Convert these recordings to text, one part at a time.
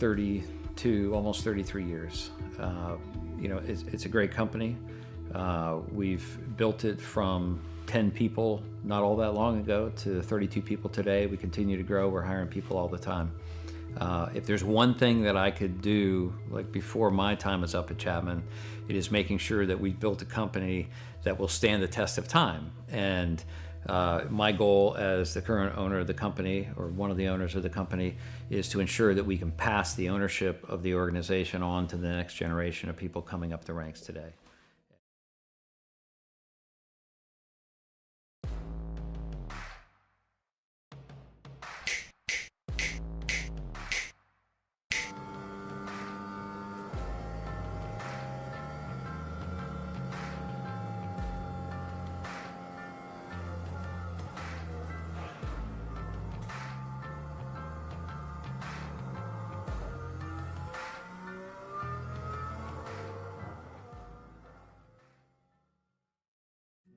32, almost 33 years. It's a great company. We've built it from 10 people not all that long ago to 32 people today. We continue to grow. We're hiring people all the time. If there's one thing that I could do, like before my time is up at Chapman, it is making sure that we've built a company that will stand the test of time. And my goal as the current owner of the company, or one of the owners of the company, is to ensure that we can pass the ownership of the organization on to the next generation of people coming up the ranks today.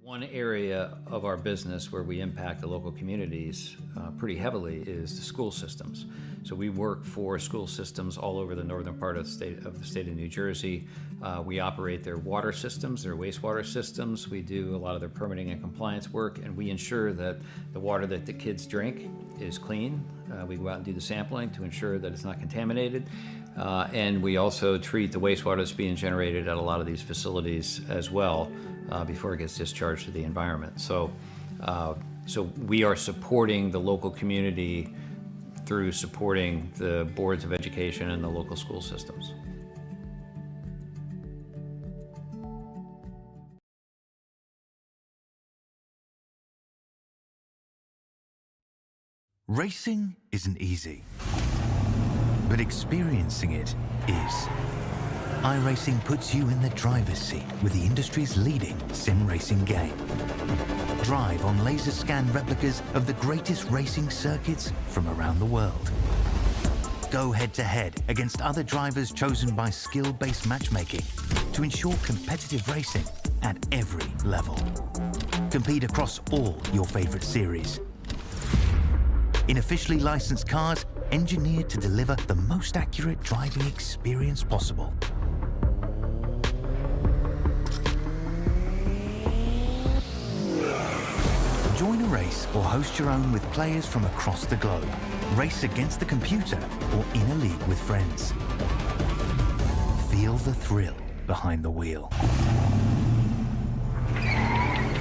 One area of our business where we impact the local communities pretty heavily is the school systems. So we work for school systems all over the northern part of the state of New Jersey. We operate their water systems, their wastewater systems. We do a lot of their permitting and compliance work, and we ensure that the water that the kids drink is clean. We go out and do the sampling to ensure that it's not contaminated. And we also treat the wastewater that's being generated at a lot of these facilities as well before it gets discharged to the environment. So we are supporting the local community through supporting the boards of education and the local school systems. Racing isn't easy, but experiencing it is. iRacing puts you in the driver's seat with the industry's leading sim racing game. Drive on laser scan replicas of the greatest racing circuits from around the world. Go head to head against other drivers chosen by skill-based matchmaking to ensure competitive racing at every level. Compete across all your favorite series. In officially licensed cars, engineered to deliver the most accurate driving experience possible. Join a race or host your own with players from across the globe. Race against the computer or in a league with friends. Feel the thrill behind the wheel.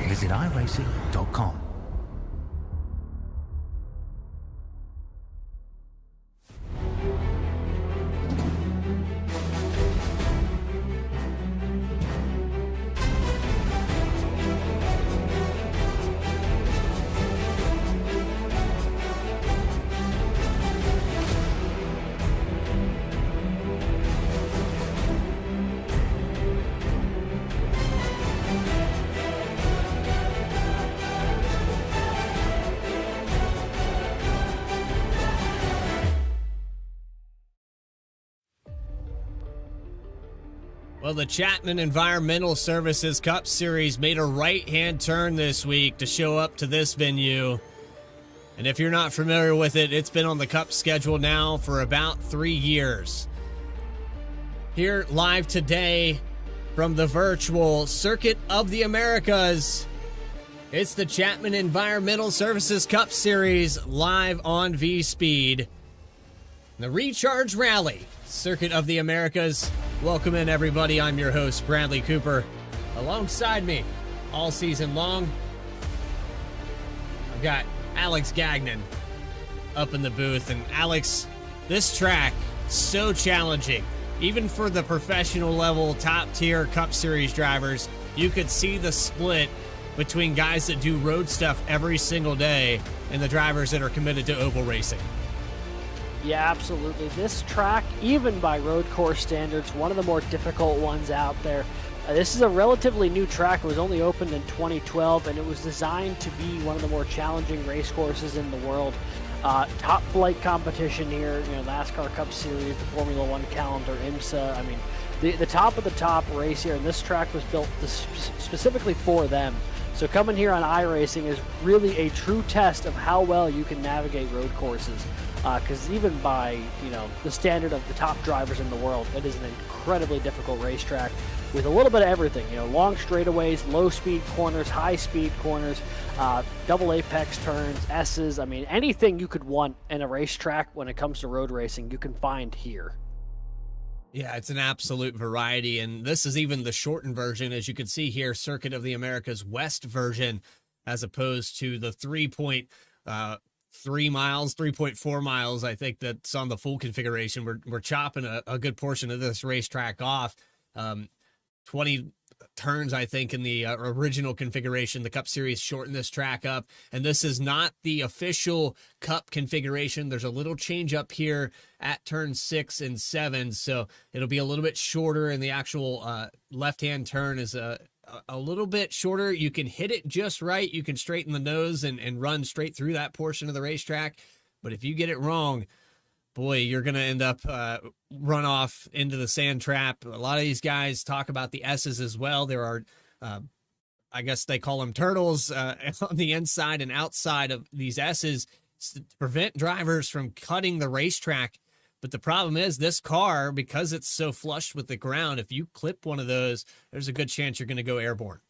Visit iRacing.com. Well, the Chapman Environmental Services Cup Series made a right-hand turn this week to show up to this venue. And if you're not familiar with it, it's been on the Cup schedule now for about 3 years. Here live today from the virtual Circuit of the Americas, it's the Chapman Environmental Services Cup Series live on V-Speed. The Recharge Rally, Circuit of the Americas. Welcome in, everybody. I'm your host, Bradley Cooper. Alongside me, all season long, I've got Alex Gagnon up in the booth. And Alex, this track, so challenging. Even for the professional level, top-tier Cup Series drivers, you could see the split between guys that do road stuff every single day and the drivers that are committed to oval racing. Yeah, absolutely. This track, even by road course standards, one of the more difficult ones out there. This is a relatively new track. It was only opened in 2012, and it was designed to be one of the more challenging race courses in the world. Top flight competition here, NASCAR Cup Series, the Formula One calendar, IMSA. I mean, the top of the top race here, and this track was built specifically for them. So coming here on iRacing is really a true test of how well you can navigate road courses. because even by the standard of the top drivers in the world, it is an incredibly difficult racetrack with a little bit of everything. Long straightaways, low speed corners, high speed corners, double apex turns, S's. I mean, anything you could want in a racetrack when it comes to road racing, you can find here. Yeah, it's an absolute variety, and this is even the shortened version, as you can see here, Circuit of the Americas West version, as opposed to the 3.3 miles, 3.4 miles, I think that's on the full configuration. We're chopping a good portion of this racetrack off. 20 turns, I think, in the original configuration. The Cup Series shortened this track up, and this is not the official Cup configuration. There's a little change up here at turn 6 and 7, so it'll be a little bit shorter, and the actual left-hand turn is a little bit shorter. You can hit it just right. You can straighten the nose and run straight through that portion of the racetrack, but if you get it wrong, boy, you're going to end up run off into the sand trap. A lot of these guys talk about the S's as well. There are, I guess they call them turtles on the inside and outside of these S's to prevent drivers from cutting the racetrack. But the problem is this car, because it's so flush with the ground, if you clip one of those, there's a good chance you're going to go airborne.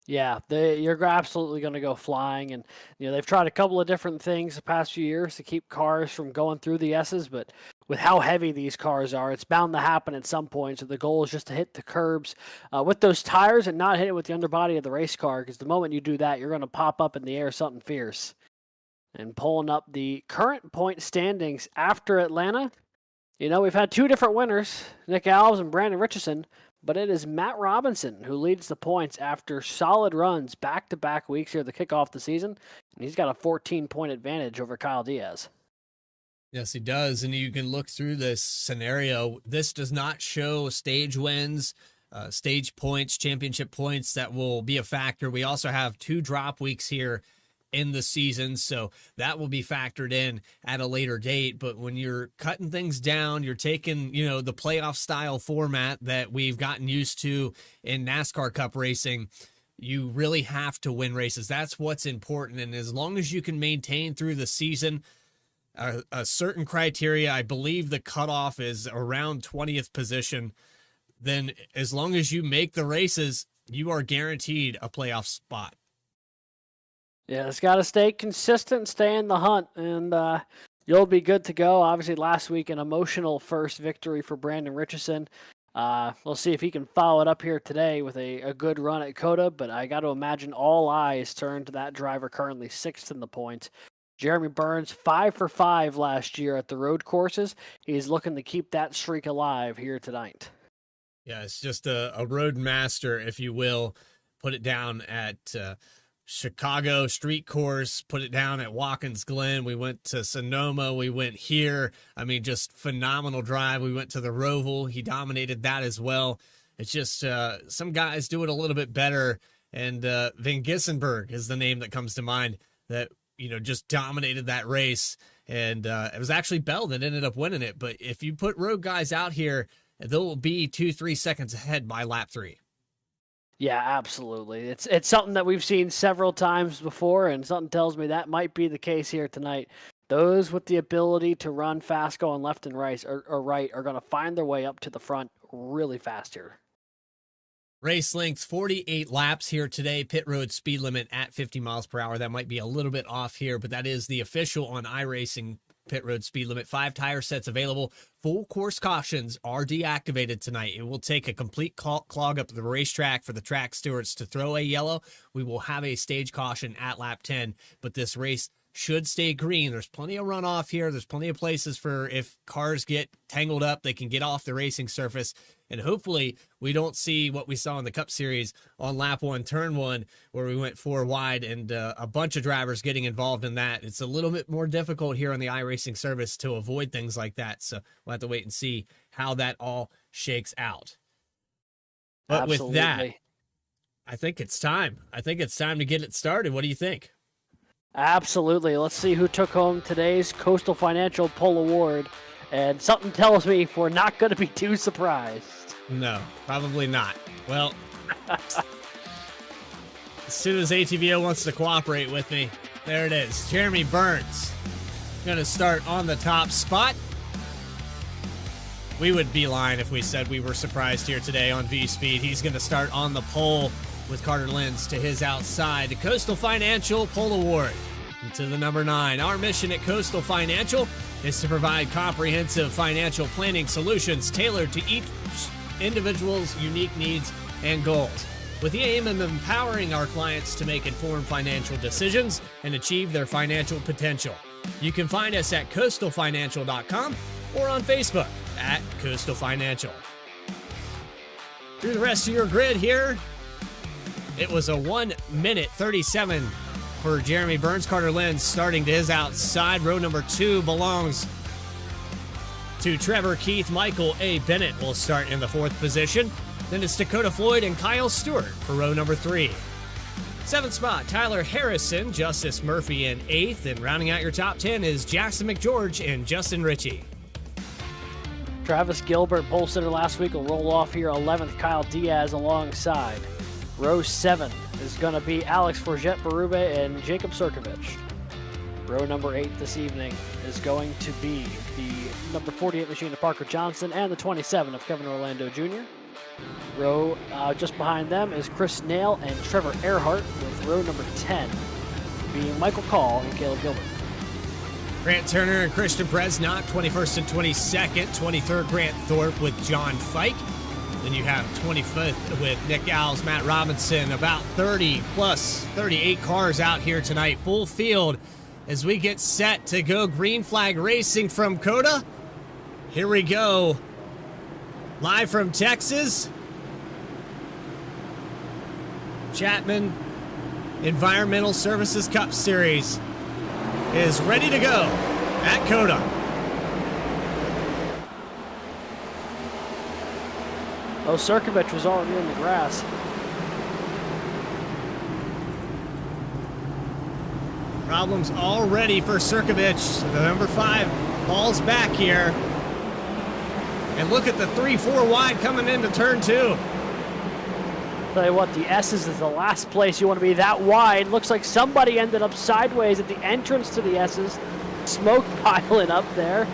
Yeah, you're absolutely going to go flying, and they've tried a couple of different things the past few years to keep cars from going through the S's, but with how heavy these cars are, it's bound to happen at some point. So the goal is just to hit the curbs with those tires and not hit it with the underbody of the race car, because the moment you do that, you're going to pop up in the air something fierce. And pulling up the current point standings after Atlanta, we've had two different winners, Nick Alves and Brandon Richardson. But it is Matt Robinson who leads the points after solid runs back-to-back weeks here to kick off the season. And he's got a 14-point advantage over Kyle Diaz. Yes, he does. And you can look through this scenario. This does not show stage wins, stage points, championship points that will be a factor. We also have 2 drop weeks here in the season, so that will be factored in at a later date. But when you're cutting things down, you're taking, the playoff style format that we've gotten used to in NASCAR Cup racing, you really have to win races. That's what's important. And as long as you can maintain through the season a certain criteria, I believe the cutoff is around 20th position, then as long as you make the races, you are guaranteed a playoff spot. Yeah, it's got to stay consistent, stay in the hunt, and you'll be good to go. Obviously, last week, an emotional first victory for Brandon Richardson. We'll see if he can follow it up here today with a good run at COTA, but I got to imagine all eyes turn to that driver currently 6th in the points. Jeremy Burns, 5 for 5 last year at the road courses. He's looking to keep that streak alive here tonight. Yeah, it's just a road master, if you will. Put it down at Chicago street course, put it down at Watkins Glen. We went to Sonoma. We went here. I mean, just phenomenal drive. We went to the Roval. He dominated that as well. It's just some guys do it a little bit better. And Van Gissenberg is the name that comes to mind that, just dominated that race. And it was actually Bell that ended up winning it. But if you put road guys out here, they'll be 2-3 seconds ahead by lap 3. Yeah, absolutely. It's something that we've seen several times before, and something tells me that might be the case here tonight. Those with the ability to run fast going left and right are going to find their way up to the front really fast here. Race length, 48 laps here today. Pit road speed limit at 50 miles per hour. That might be a little bit off here, but that is the official on iRacing pit road speed limit. 5 tire sets available. Full course cautions are deactivated tonight. It will take a complete clog up the racetrack for the track stewards to throw a yellow. We will have a stage caution at lap 10, but this race should stay green. There's plenty of runoff here. There's plenty of places for if cars get tangled up, they can get off the racing surface. And hopefully we don't see what we saw in the Cup Series on lap 1, turn 1, where we went 4 wide and a bunch of drivers getting involved in that. It's a little bit more difficult here on the iRacing service to avoid things like that. So we'll have to wait and see how that all shakes out. But Absolutely. With that, I think it's time. I think it's time to get it started. What do you think? Absolutely. Let's see who took home today's Coastal Financial Pull Award. And something tells me we're not going to be too surprised. No, probably not. Well, as soon as ATVO wants to cooperate with me, there it is. Jeremy Burns Gonna start on the top spot. We would be lying if we said we were surprised here today on V-Speed. He's gonna start on the pole with Carter Lenz to his outside. The Coastal Financial Pole Award to the number 9. Our mission at Coastal Financial is to provide comprehensive financial planning solutions tailored to each individual's unique needs and goals, with the aim of empowering our clients to make informed financial decisions and achieve their financial potential. You can find us at coastalfinancial.com or on Facebook at Coastal Financial. Through the rest of your grid here, it was a 1:37 for Jeremy Burns. Carter Lenz starting to his outside. Row number 2 belongs to Trevor Keith. Michael A. Bennett will start in the 4th position. Then it's Dakota Floyd and Kyle Stewart for row number 3. 7th spot, Tyler Harrison, Justice Murphy in 8th. And rounding out your top 10 is Jackson McGeorge and Justin Ritchie. Travis Gilbert, pole sitter last week, will roll off here. 11th, Kyle Diaz alongside. Row 7 is going to be Alex Forget Berube and Jacob Sirkovich. Row number 8 this evening is going to be the number 48 machine of Parker Johnson and the 27 of Kevin Orlando Jr. Row just behind them is Chris Nail and Trevor Erhardt, with row number 10 being Michael Call and Caleb Gilbert. Grant Turner and Christian Bresnok, 21st and 22nd. 23rd, Grant Thorpe with John Fike. Then you have 25th with Nick Alves, Matt Robinson. About 30 plus 38 cars out here tonight. Full field as we get set to go green flag racing from COTA. Here we go. Live from Texas. Chapman Environmental Services Cup Series is ready to go at COTA. Oh, Sirkovich was already in the grass. Problems already for Sirkovich. The number 5 ball's back here. And look at the 3-4 wide coming into turn 2. Tell you what, the S's is the last place you want to be that wide. Looks like somebody ended up sideways at the entrance to the S's. Smoke piling up there.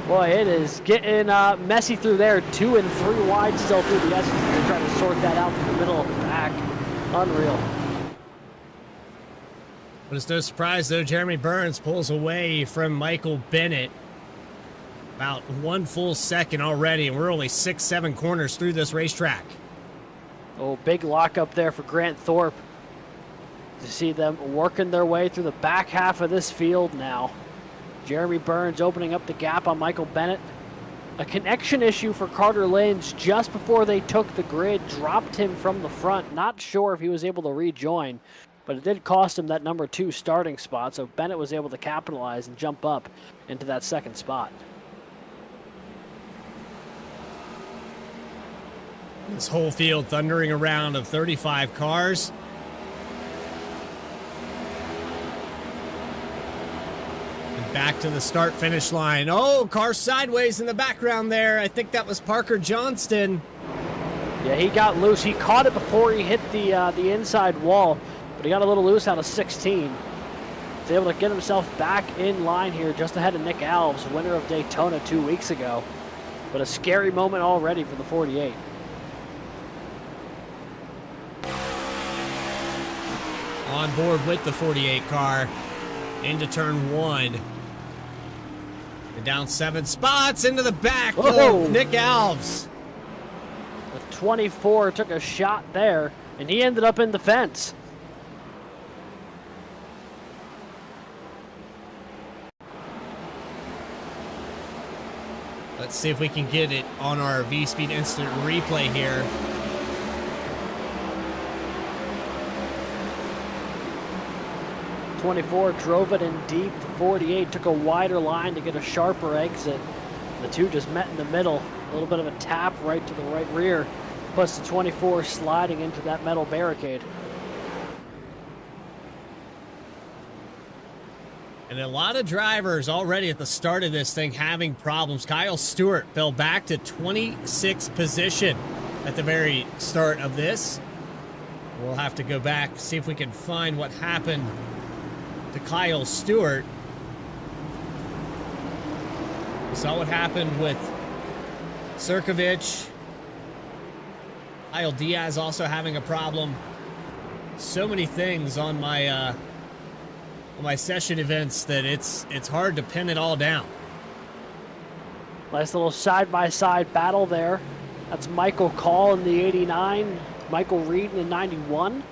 Boy, it is getting messy through there. 2 and 3 wide still through the S's. They're trying to sort that out through the middle of the pack. Unreal. But it's no surprise, though, Jeremy Burns pulls away from Michael Bennett. About 1 full second already, and we're only 6-7 corners through this racetrack. Oh, big lockup there for Grant Thorpe. To see them working their way through the back half of this field now. Jeremy Burns opening up the gap on Michael Bennett. A connection issue for Carter Lenz just before they took the grid, dropped him from the front. Not sure if he was able to rejoin, but it did cost him that number 2 starting spot, so Bennett was able to capitalize and jump up into that 2nd spot. This whole field thundering around of 35 cars. And back to the start-finish line. Oh, car sideways in the background there. I think that was Parker Johnston. Yeah, he got loose. He caught it before he hit the inside wall, but he got a little loose out of 16. He's able to get himself back in line here just ahead of Nick Alves, winner of Daytona 2 weeks ago. But a scary moment already for the 48. On board with the 48 car into turn 1. And down 7 spots into the back Whoa. of Nick Alves. The 24 took a shot there, and he ended up in the fence. Let's see if we can get it on our V-Speed instant replay here. '24 drove it in deep. The 48 took a wider line to get a sharper exit. The two just met in the middle. A little bit of a tap right to the right rear. Plus the 24 sliding into that metal barricade. And a lot of drivers already at the start of this thing having problems. Kyle Stewart fell back to 26th position at the very start of this. We'll have to go back, see if we can find what happened to Kyle Stewart. We saw what happened with Sirkovich. Kyle Diaz also having a problem. So many things on my session events that it's hard to pin it all down. Nice little side-by-side battle there. That's Michael Call in the 89, Michael Reed in the 91.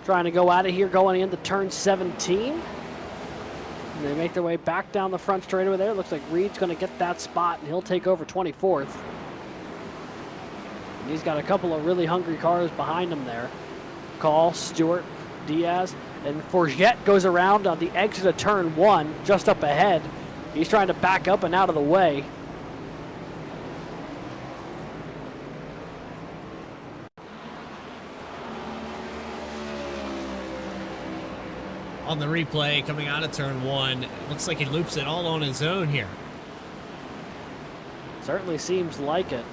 Trying to go out of here going into turn 17. And they make their way back down the front straightaway there. Looks like Reed's going to get that spot, and he'll take over 24th. And he's got a couple of really hungry cars behind him there. Call, Stewart, Diaz, and Forget goes around on the exit of turn 1, just up ahead. He's trying to back up and out of the way. On the replay, coming out of turn 1, it looks like he loops it all on his own here. Certainly seems like it.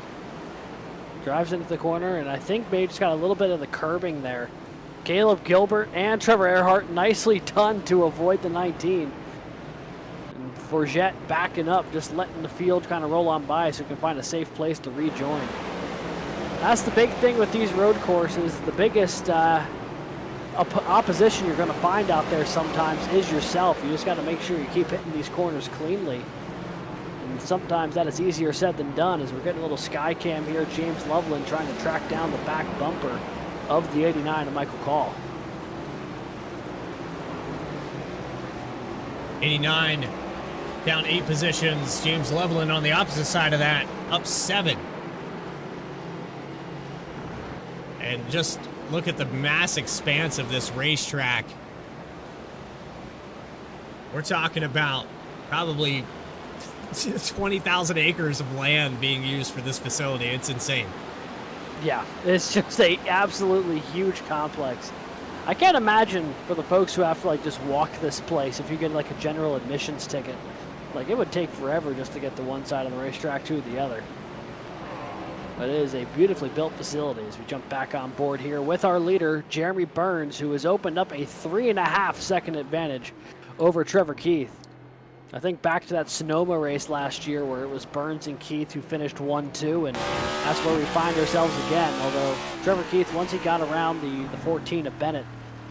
Drives into the corner, and I think maybe just got a little bit of the curbing there. Caleb Gilbert and Trevor Erhardt nicely done to avoid the 19. And Forget backing up, just letting the field kind of roll on by so he can find a safe place to rejoin. That's the big thing with these road courses. The biggest opposition you're going to find out there sometimes is yourself. You just got to make sure you keep hitting these corners cleanly. And sometimes that is easier said than done, as we're getting a little sky cam here. James Loveland trying to track down the back bumper of the 89 of Michael Call. 89 down 8 positions. James Loveland on the opposite side of that, up 7. And just look at the mass expanse of this racetrack. We're talking about probably 20,000 acres of land being used for this facility. It's insane. Yeah, it's just a absolutely huge complex. I can't imagine for the folks who have to like just walk this place, if you get like a general admissions ticket, like it would take forever just to get to one side of the racetrack to the other. But it is a beautifully built facility as we jump back on board here with our leader, Jeremy Burns, who has opened up a 3.5 second advantage over Trevor Keith. I think back to that Sonoma race last year where it was Burns and Keith who finished 1-2, and that's where we find ourselves again. Although Trevor Keith, once he got around the 14 of Bennett,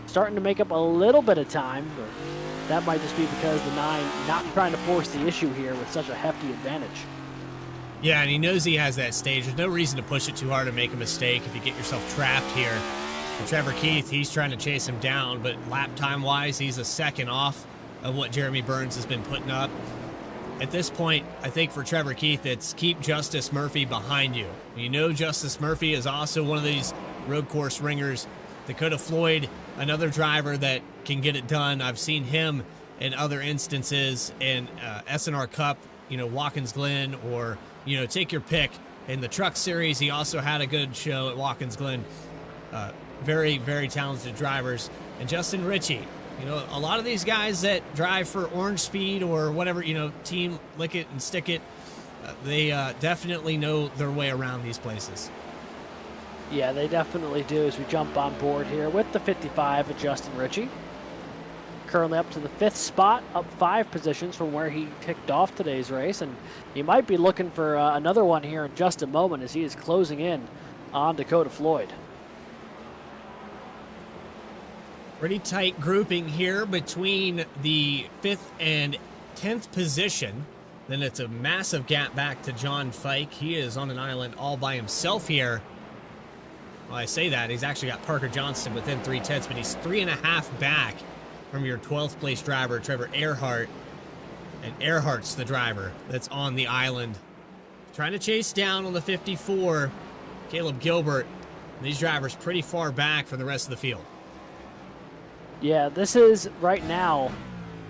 starting to make up a little bit of time, but that might just be because the 9 not trying to force the issue here with such a hefty advantage. Yeah, and he knows he has that stage. There's no reason to push it too hard and make a mistake if you get yourself trapped here. And Trevor Keith, he's trying to chase him down, but lap time-wise, he's a second off of what Jeremy Burns has been putting up. At this point, I think for Trevor Keith, it's keep Justice Murphy behind you. You know Justice Murphy is also one of these road course ringers. Dakota Floyd, another driver that can get it done. I've seen him in other instances in SNR Cup, Watkins Glen, or, take your pick. In the Truck Series, he also had a good show at Watkins Glen. Very, very talented drivers. And Justin Ritchie, a lot of these guys that drive for Orange Speed or whatever, Team Lick It and Stick It, they definitely know their way around these places. Yeah, they definitely do as we jump on board here with the 55 of Justin Ritchie. Currently up to the 5th spot, up 5 positions from where he kicked off today's race, and he might be looking for another one here in just a moment as he is closing in on Dakota Floyd. Pretty tight grouping here between the 5th and 10th position. Then it's a massive gap back to John Fike. He is on an island all by himself here. Well, I say that, he's actually got Parker Johnston within 3/10, but he's 3.5 back from your 12th place driver, Trevor Erhardt. And Erhardt's the driver that's on the island. Trying to chase down on the 54, Caleb Gilbert. And these drivers pretty far back from the rest of the field. Yeah, this is right now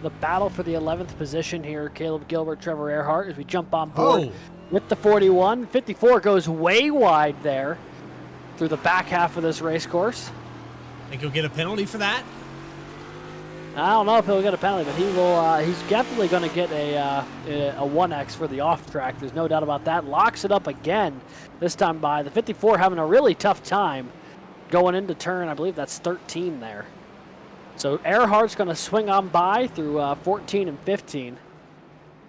the battle for the 11th position here. Caleb Gilbert, Trevor Erhardt, as we jump on board with the 41. 54 goes way wide there through the back half of this race course. Think he'll get a penalty for that? I don't know if he'll get a penalty, but he will. He's definitely going to get a 1X for the off track. There's no doubt about that. Locks it up again, this time by the 54 having a really tough time going into turn. I believe that's 13 there. So Erhardt's going to swing on by through 14 and 15,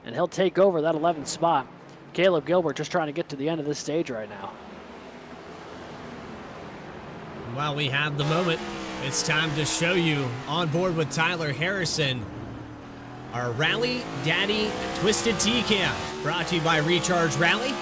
and he'll take over that 11th spot. Caleb Gilbert just trying to get to the end of this stage right now. While we have the moment, it's time to show you on board with Tyler Harrison our Rally Daddy Twisted T-Cam, brought to you by Recharge Rally.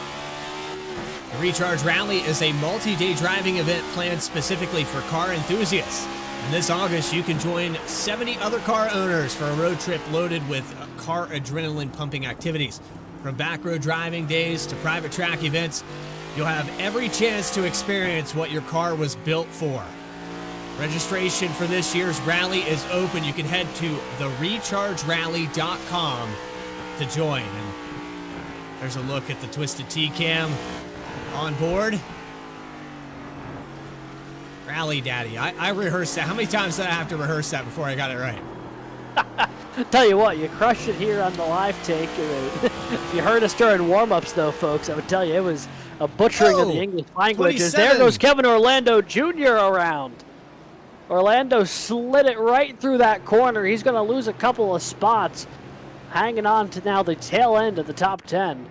The Recharge Rally is a multi-day driving event planned specifically for car enthusiasts. And this August, you can join 70 other car owners for a road trip loaded with car adrenaline pumping activities. From back road driving days to private track events, you'll have every chance to experience what your car was built for. Registration for this year's rally is open. You can head to therechargerally.com to join. And there's a look at the Twisted T-Cam on board. Rally Daddy. I rehearsed that. How many times did I have to rehearse that before I got it right? Tell you what, you crushed it here on the live take. If you heard us during warm-ups, though, folks, I would tell you it was a butchering of the English language. As there goes Kevin Orlando Jr. around. Orlando slid it right through that corner. He's going to lose a couple of spots, hanging on to now the tail end of the top 10.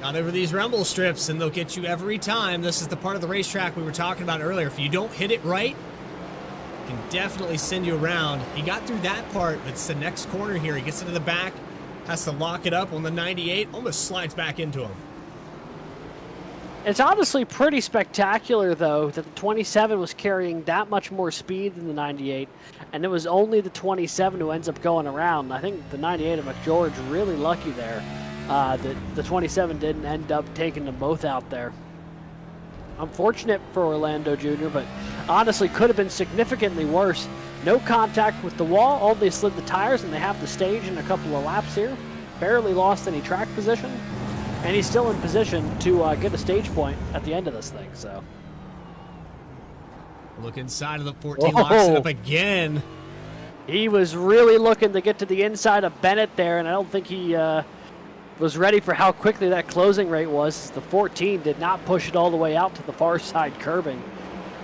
Got over these rumble strips, and they'll get you every time. This is the part of the racetrack we were talking about earlier. If you don't hit it right, it can definitely send you around. He got through that part, but it's the next corner here. He gets into the back, has to lock it up on the 98, almost slides back into him. It's honestly pretty spectacular, though, that the 27 was carrying that much more speed than the 98, and it was only the 27 who ends up going around. I think the 98 of McGeorge really lucky there. That the 27 didn't end up taking them both out there. Unfortunate for Orlando Jr., but honestly could have been significantly worse. No contact with the wall, only slid the tires, and they have the stage in a couple of laps here. Barely lost any track position, and he's still in position to get a stage point at the end of this thing. So, look inside of the 14, locks it up again. He was really looking to get to the inside of Bennett there, and I don't think he was ready for how quickly that closing rate was. The 14 did not push it all the way out to the far side curbing.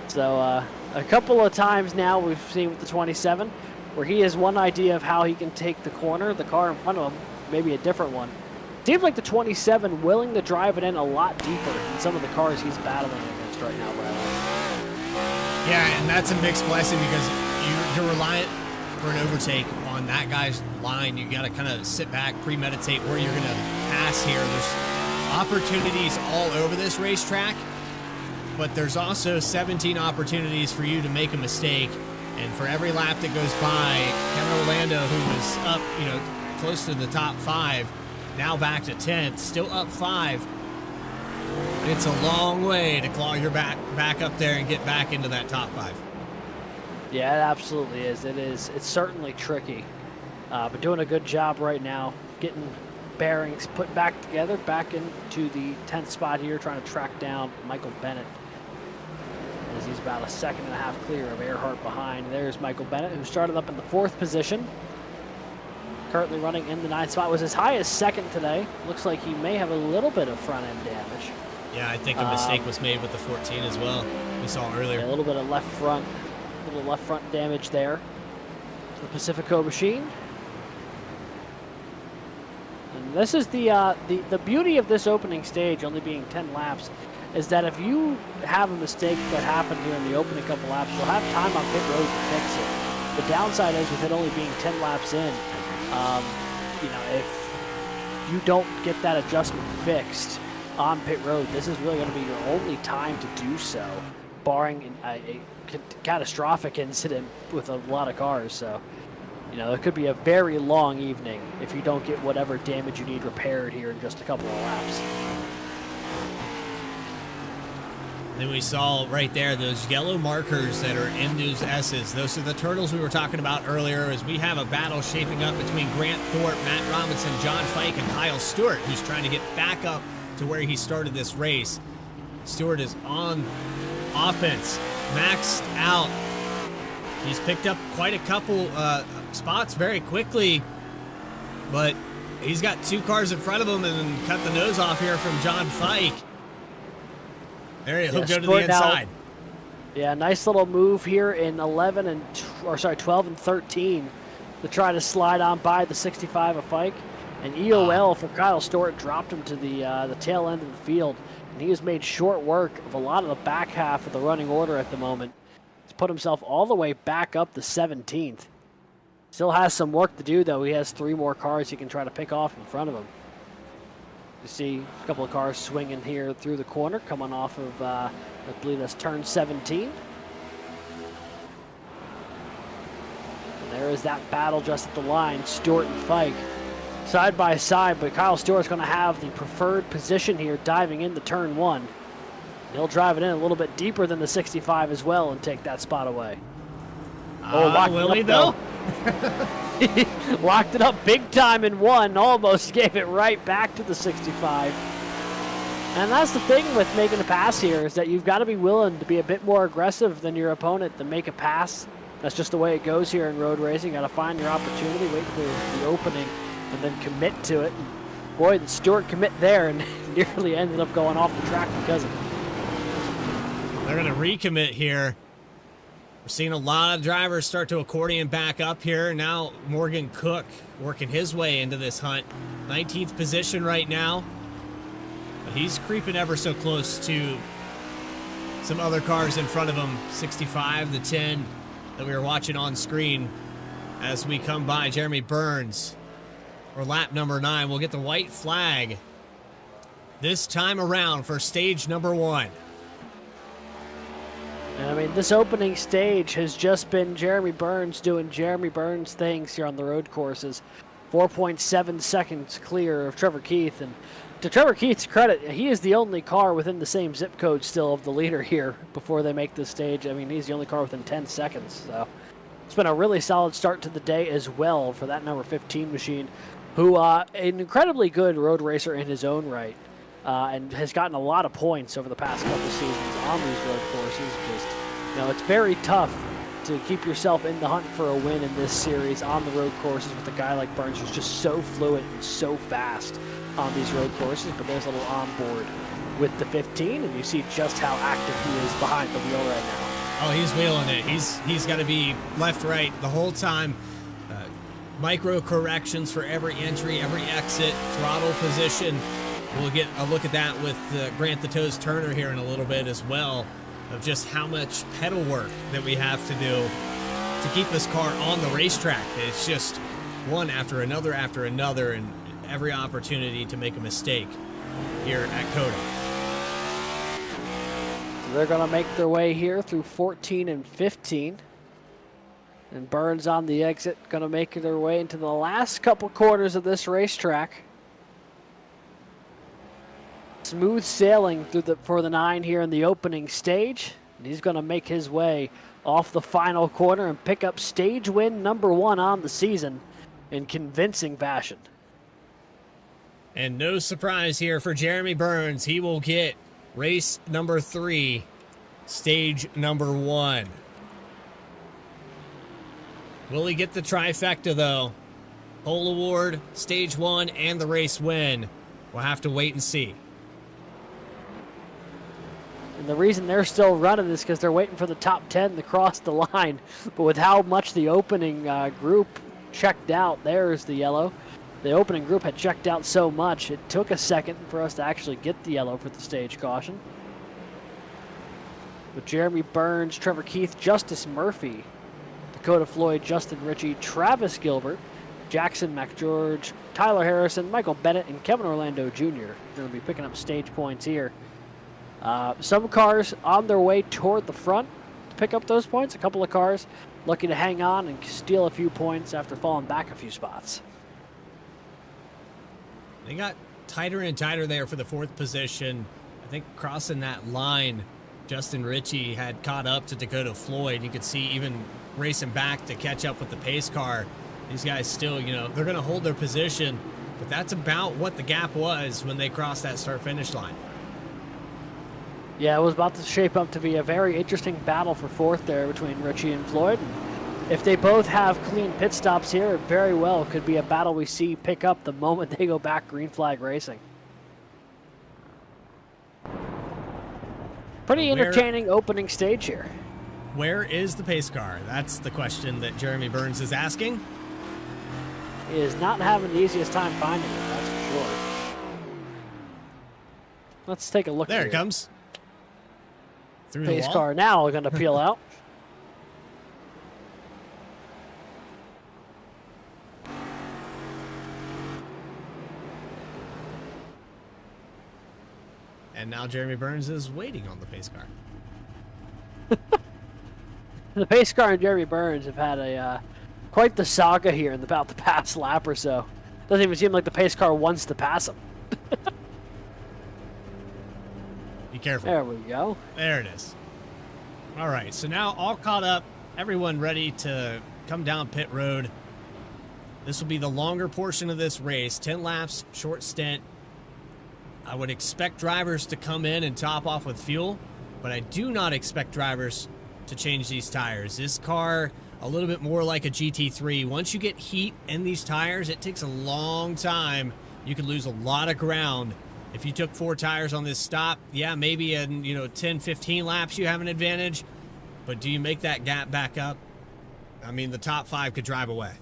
So a couple of times now we've seen with the 27 where he has one idea of how he can take the corner, the car in front of him, maybe a different one. Seems like the 27 willing to drive it in a lot deeper than some of the cars he's battling against right now, Bradley. Yeah, and that's a mixed blessing because you're reliant for an overtake on that guy's line. You got to kind of sit back, premeditate where you're going to pass here. There's opportunities all over this racetrack, but there's also 17 opportunities for you to make a mistake. And for every lap that goes by, Kevin Orlando, who was up, close to the top 5, now back to 10th, still up 5. It's a long way to claw your back up there and get back into that top 5. Yeah, it absolutely is. It's certainly tricky, but doing a good job right now, getting bearings put back together, back into the 10th spot here, trying to track down Michael Bennett, as he's about a second and a half clear of Erhardt behind. There's Michael Bennett, who started up in the 4th position, currently running in the 9th spot, was as high as 2nd today. Looks like he may have a little bit of front end damage. Yeah, I think a mistake was made with the 14 as well. We saw earlier. Yeah, a little bit of left front damage there to the Pacifico machine. And this is the beauty of this opening stage, only being 10 laps, is that if you have a mistake that happened here in the opening couple laps, you'll have time on pit road to fix it. The downside is with it only being 10 laps in, if you don't get that adjustment fixed on pit road, this is really going to be your only time to do so, barring a catastrophic incident with a lot of cars. So, it could be a very long evening if you don't get whatever damage you need repaired here in just a couple of laps. Then we saw right there those yellow markers that are in those S's. Those are the turtles we were talking about earlier, as we have a battle shaping up between Grant Thorpe, Matt Robinson, John Fike, and Kyle Stewart, who's trying to get back up to where he started this race. Stewart is on offense, maxed out. He's picked up quite a couple spots very quickly, but he's got 2 cars in front of him and cut the nose off here from John Fike. There he'll go to the inside. Yeah, nice little move here in 12 and 13 to try to slide on by the 65 of Fike. And EOL for Kyle Stewart dropped him to the tail end of the field. And he has made short work of a lot of the back half of the running order at the moment. He's put himself all the way back up to 17th. Still has some work to do, though. He has 3 more cars he can try to pick off in front of him. You see a couple of cars swinging here through the corner, coming off of, I believe that's turn 17. And there is that battle just at the line, Stewart and Fike. Side by side, but Kyle Stewart's going to have the preferred position here, diving into turn 1. He'll drive it in a little bit deeper than the 65 as well and take that spot away. Will he, though? Locked it up big time in 1, almost gave it right back to the 65. And that's the thing with making a pass here, is that you've got to be willing to be a bit more aggressive than your opponent to make a pass. That's just the way it goes here in road racing. You got to find your opportunity, wait for the opening, and then commit to it. And boy, did Stewart commit there and nearly ended up going off the track because of it. They're going to recommit here. We're seeing a lot of drivers start to accordion back up here. Now Morgan Cook working his way into this hunt. 19th position right now. But he's creeping ever so close to some other cars in front of him. 65, the 10 that we were watching on screen as we come by. Jeremy Burns for lap number 9. We'll get the white flag this time around for stage number 1. And I mean, this opening stage has just been Jeremy Burns doing Jeremy Burns things here on the road courses. 4.7 seconds clear of Trevor Keith. And to Trevor Keith's credit, he is the only car within the same zip code still of the leader here before they make this stage. I mean, he's the only car within 10 seconds. So it's been a really solid start to the day as well for that number 15 machine, who an incredibly good road racer in his own right. And has gotten a lot of points over the past couple seasons on these road courses. Just, it's very tough to keep yourself in the hunt for a win in this series on the road courses with a guy like Burns who's just so fluid and so fast on these road courses. But there's a little onboard with the 15, and you see just how active he is behind the wheel right now. Oh, he's wheeling it. He's got to be left, right the whole time. Micro corrections for every entry, every exit, throttle position. We'll get a look at that with Grant the Toes Turner here in a little bit as well, of just how much pedal work that we have to do to keep this car on the racetrack. It's just one after another, and every opportunity to make a mistake here at COTA. So they're going to make their way here through 14 and 15. And Burns on the exit, going to make their way into the last couple quarters of this racetrack. Smooth sailing for the 9 here in the opening stage. And he's going to make his way off the final corner and pick up stage win number 1 on the season in convincing fashion. And no surprise here for Jeremy Burns. He will get race number 3, stage number 1. Will he get the trifecta, though? Pole award, stage 1, and the race win. We'll have to wait and see. And the reason they're still running is because they're waiting for the top 10 to cross the line. But with how much the opening group checked out, there's the yellow. The opening group had checked out so much, it took a second for us to actually get the yellow for the stage caution. With Jeremy Burns, Trevor Keith, Justice Murphy, Dakota Floyd, Justin Ritchie, Travis Gilbert, Jackson McGeorge, Tyler Harrison, Michael Bennett, and Kevin Orlando Jr. Going to be picking up stage points here. Some cars on their way toward the front to pick up those points. A couple of cars lucky to hang on and steal a few points after falling back a few spots. They got tighter and tighter there for the 4th position. I think crossing that line, Justin Ritchie had caught up to Dakota Floyd. You could see even racing back to catch up with the pace car. These guys still, they're going to hold their position, but that's about what the gap was when they crossed that start-finish line. Yeah, it was about to shape up to be a very interesting battle for 4th there between Ritchie and Floyd. If they both have clean pit stops here, it very well could be a battle we see pick up the moment they go back green flag racing. Pretty entertaining opening stage here. where is the pace car? That's the question that Jeremy Burns is asking. He is not having the easiest time finding it, that's for sure. Let's take a look. There here. it comes. Through the Pace wall. car now going to peel out. And now Jeremy Burns is waiting on the pace car. The pace car and Jeremy Burns have had a quite the saga here in about the past lap or so. Doesn't even seem like the pace car wants to pass him. Be careful. There we go. There it is. All right, so now all caught up, everyone ready to come down pit road. This will be the longer portion of this race, 10 laps, short stint. I would expect drivers to come in and top off with fuel, but I do not expect drivers to change these tires. This car, a little bit more like a GT3. Once you get heat in these tires, it takes a long time. You can lose a lot of ground. If you took 4 tires on this stop, yeah, maybe in 10, 15 laps you have an advantage, but do you make that gap back up? I mean, the top 5 could drive away.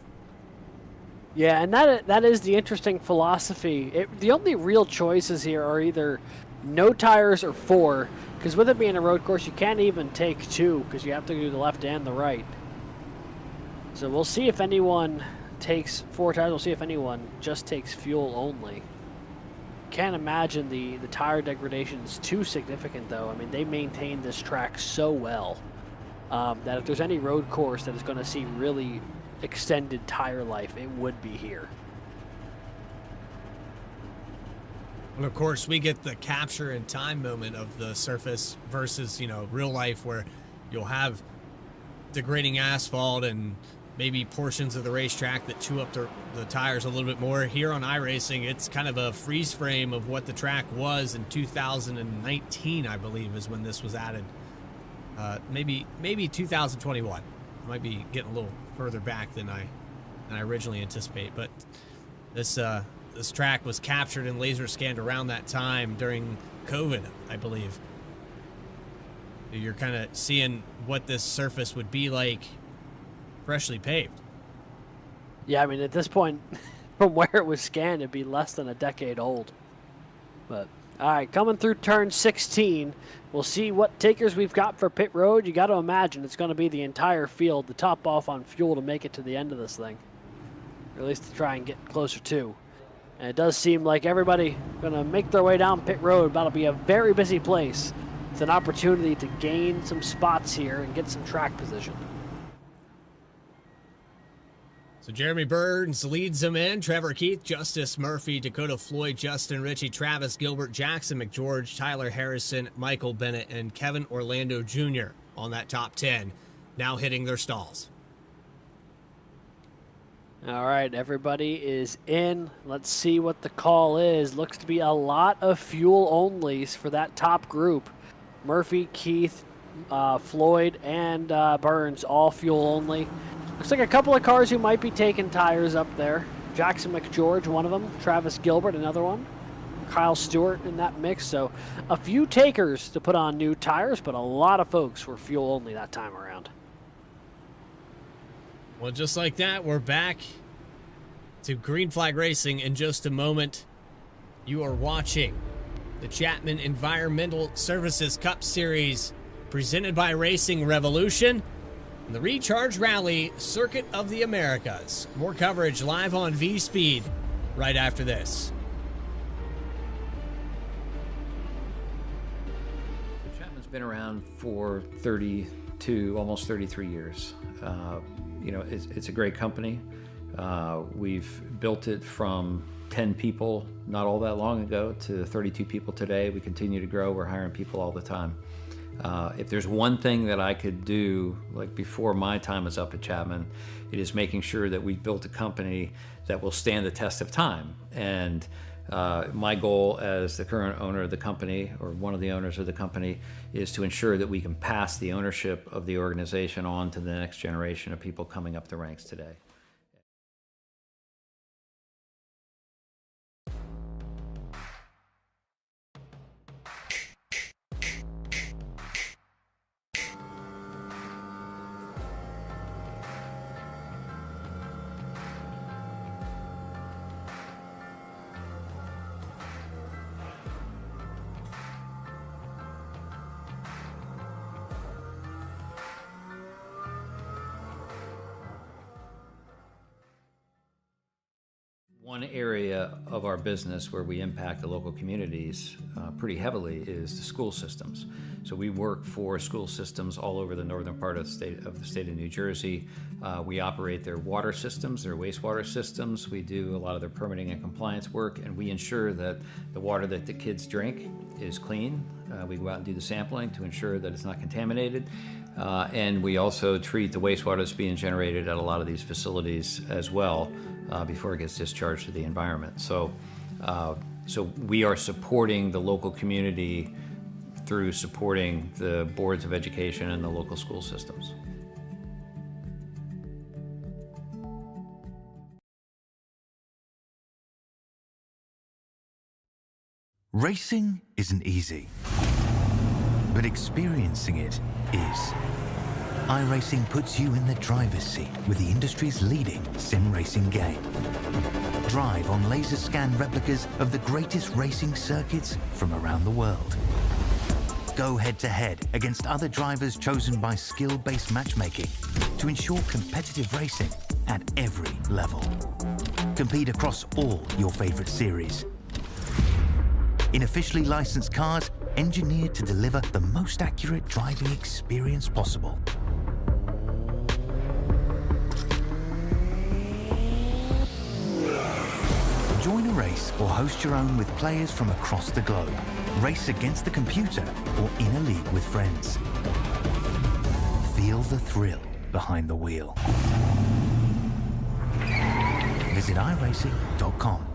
Yeah, and that is the interesting philosophy. The only real choices here are either no tires or 4, because with it being a road course, you can't even take 2 because you have to do the left and the right. So we'll see if anyone takes 4 tires. We'll see if anyone just takes fuel only. Can't imagine the tire degradation is too significant, though. I mean, they maintain this track so well that if there's any road course that is going to see really extended tire life, it would be here. And of course, we get the capture and time moment of the surface versus, real life, where you'll have degrading asphalt and maybe portions of the racetrack that chew up the tires a little bit more. Here on iRacing, it's kind of a freeze frame of what the track was in 2019, I believe, is when this was added. Maybe 2021. I might be getting a little further back than I originally anticipate, but this track was captured and laser scanned around that time during COVID, I believe. You're kind of seeing what this surface would be like freshly paved. Yeah, I mean, at this point, from where it was scanned, it'd be less than a decade old. But, all right, coming through turn 16, we'll see what takers we've got for pit road. You got to imagine it's going to be the entire field to top off on fuel to make it to the end of this thing. Or at least to try and get closer to. And it does seem like everybody going to make their way down pit road. That'll be a very busy place. It's an opportunity to gain some spots here and get some track position. So Jeremy Burns leads them in. Trevor Keith, Justice Murphy, Dakota Floyd, Justin Ritchie, Travis Gilbert, Jackson McGeorge, Tyler Harrison, Michael Bennett, and Kevin Orlando Jr. on that top 10, now hitting their stalls. All right, everybody is in. Let's see what the call is. Looks to be a lot of fuel onlys for that top group. Murphy, Keith, Floyd, and Burns, all fuel only. Looks like a couple of cars who might be taking tires up there. Jackson McGeorge, one of them. Travis Gilbert, another one. Kyle Stewart in that mix. So a few takers to put on new tires, but a lot of folks were fuel only that time around. Well, just like that, we're back to Green Flag Racing in just a moment. You are watching the Chapman Environmental Services Cup Series presented by Racing Revolution and the Recharge Rally Circuit of the Americas. More coverage live on V-Speed right after this. Chapman's been around for 32, almost 33 years. It's a great company. We've built it from 10 people not all that long ago to 32 people today. We continue to grow. We're hiring people all the time. If there's one thing that I could do, like before my time is up at Chapman, it is making sure that we built a company that will stand the test of time. And my goal as the current owner of the company, or one of the owners of the company, is to ensure that we can pass the ownership of the organization on to the next generation of people coming up the ranks today. One area of our business where we impact the local communities pretty heavily is the school systems. So we work for school systems all over the northern part of the state of New Jersey. We operate their water systems, their wastewater systems. We do a lot of their permitting and compliance work, and we ensure that the water that the kids drink is clean. We go out and do the sampling to ensure that it's not contaminated. And we also treat the wastewater that's being generated at a lot of these facilities as well before it gets discharged to the environment. So we are supporting the local community through supporting the boards of education and the local school systems. Racing isn't easy, but experiencing it is. iRacing puts you in the driver's seat with the industry's leading sim racing game. Drive on laser scan replicas of the greatest racing circuits from around the world. Go head-to-head against other drivers chosen by skill-based matchmaking to ensure competitive racing at every level. Compete across all your favorite series. In officially licensed cars, engineered to deliver the most accurate driving experience possible. Join a race or host your own with players from across the globe. Race against the computer or in a league with friends. Feel the thrill behind the wheel. Visit iRacing.com.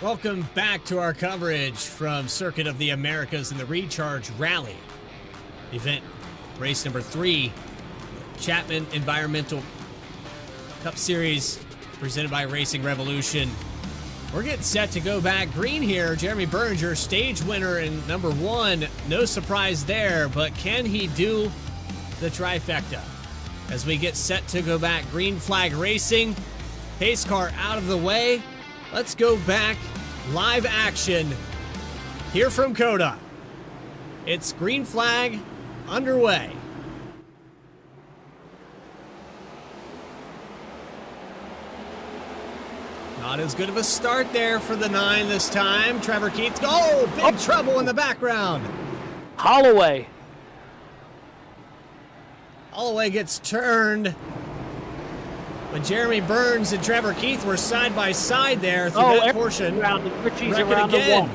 Welcome back to our coverage from Circuit of the Americas and the Recharge Rally. Event race number 3, Chapman Environmental Cup Series presented by Racing Revolution. We're getting set to go back green here. Jeremy Berninger, stage winner in number 1. No surprise there, but can he do the trifecta? As we get set to go back green flag racing, pace car out of the way. Let's go back live action here from COTA. It's green flag underway. Not as good of a start there for the 9 this time. Trevor Keith, big trouble in the background. Holloway gets turned. When Jeremy Burns and Trevor Keith were side by side there through that portion. Richie's Wreck it around again. the wall.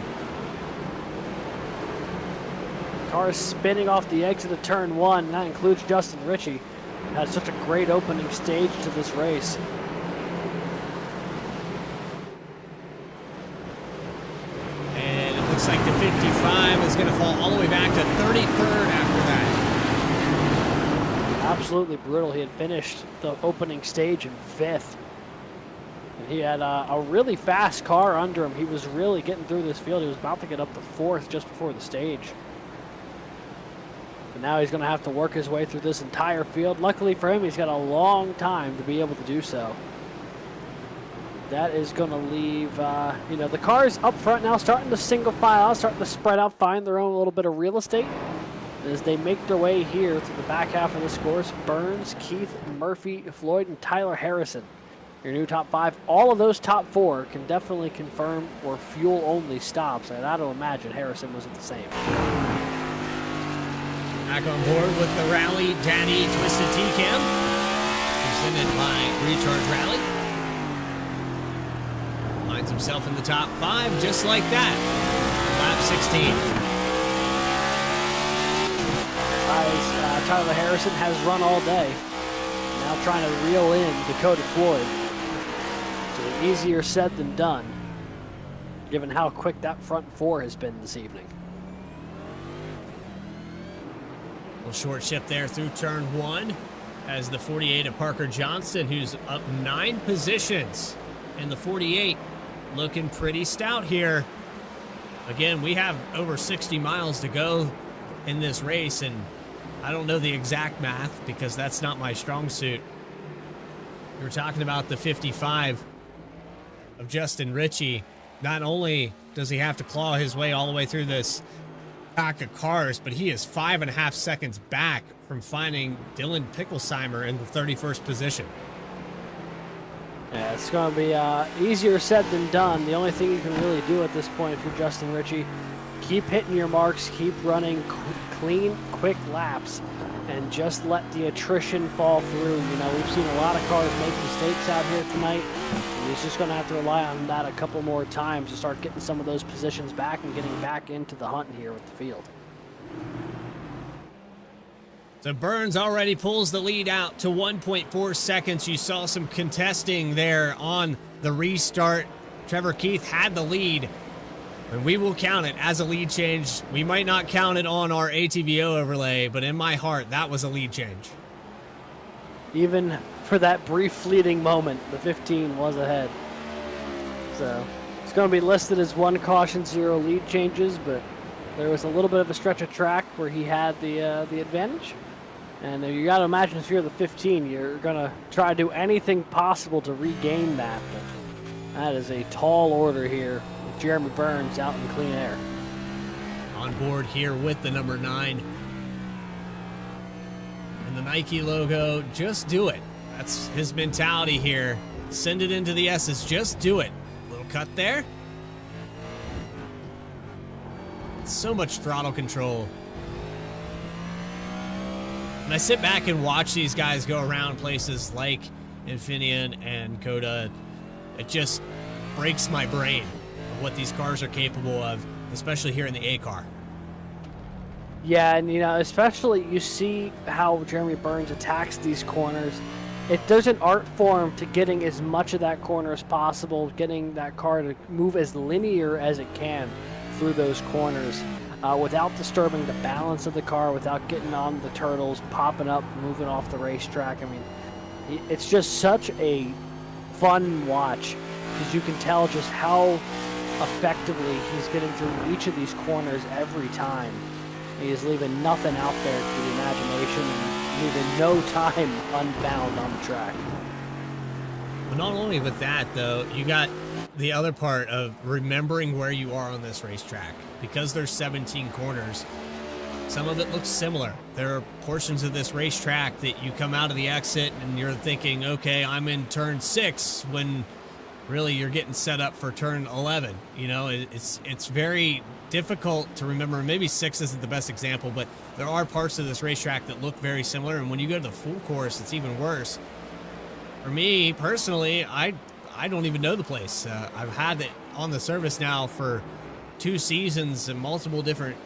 Car is spinning off the exit of turn 1. And that includes Justin Ritchie. Had such a great opening stage to this race. And it looks like the 55 is going to fall all the way back to 33rd after that. Absolutely brutal. He had finished the opening stage in 5th. And he had a really fast car under him. He was really getting through this field. He was about to get up to 4th just before the stage. And now he's going to have to work his way through this entire field. Luckily for him, he's got a long time to be able to do so. that is going to leave, the cars up front now starting to single file, starting to spread out, find their own little bit of real estate as they make their way here to the back half of this course. Burns, Keith, Murphy, Floyd, and Tyler Harrison, your new top 5. All of those top 4 can definitely confirm or fuel-only stops, and I'd imagine Harrison was at the same. Back on board with the Rally Daddy Twisted T-Cam, presented by Recharge Rally. Finds himself in the top 5 just like that. Lap 16. Tyler Harrison has run all day. Now trying to reel in Dakota Floyd. So easier said than done, given how quick that front 4 has been this evening. Little short shift there through turn 1 as the 48 of Parker Johnston, who's up 9 positions in the 48, looking pretty stout here. Again, we have over 60 miles to go in this race, and I don't know the exact math because that's not my strong suit. We were talking about the 55 of Justin Ritchie. Not only does he have to claw his way all the way through this pack of cars, but he is 5.5 seconds back from finding Dylan Picklesheimer in the 31st position. Yeah, it's going to be easier said than done. The only thing you can really do at this point if you're Justin Ritchie, keep hitting your marks, keep running clean, quick laps, and just let the attrition fall through. We've seen a lot of cars make mistakes out here tonight, and he's just going to have to rely on that a couple more times to start getting some of those positions back and getting back into the hunt here with the field. So Burns already pulls the lead out to 1.4 seconds. You saw some contesting there on the restart. Trevor Keith had the lead, and we will count it as a lead change. We might not count it on our ATVO overlay, but in my heart, that was a lead change. Even for that brief fleeting moment, the 15 was ahead. So it's going to be listed as 1 caution, 0 lead changes, but there was a little bit of a stretch of track where he had the advantage. And you got to imagine if you're the 15, you're going to try to do anything possible to regain that. But that is a tall order here with Jeremy Burns out in clean air. On board here with the number 9. And the Nike logo, just do it. That's his mentality here. Send it into the S's, just do it. Little cut there. So much throttle control. When I sit back and watch these guys go around places like Infineon and COTA, it just breaks my brain of what these cars are capable of, especially here in the A car. Yeah, and especially you see how Jeremy Burns attacks these corners. There's an art form to getting as much of that corner as possible, getting that car to move as linear as it can through those corners without disturbing the balance of the car, without getting on the turtles, popping up, moving off the racetrack. I mean, it's just such a fun watch because you can tell just how effectively he's getting through each of these corners every time. He is leaving nothing out there for the imagination and leaving no time unfound on the track. Well, not only with that, though, you got the other part of remembering where you are on this racetrack. Because there's 17 corners, some of it looks similar. There are portions of this racetrack that you come out of the exit and you're thinking, okay, I'm in turn 6, when really you're getting set up for turn 11. It's very difficult to remember. Maybe 6 isn't the best example, but there are parts of this racetrack that look very similar, and when you go to the full course, it's even worse. For me, personally, I don't even know the place. I've had it on the service now for 2 seasons, and multiple different,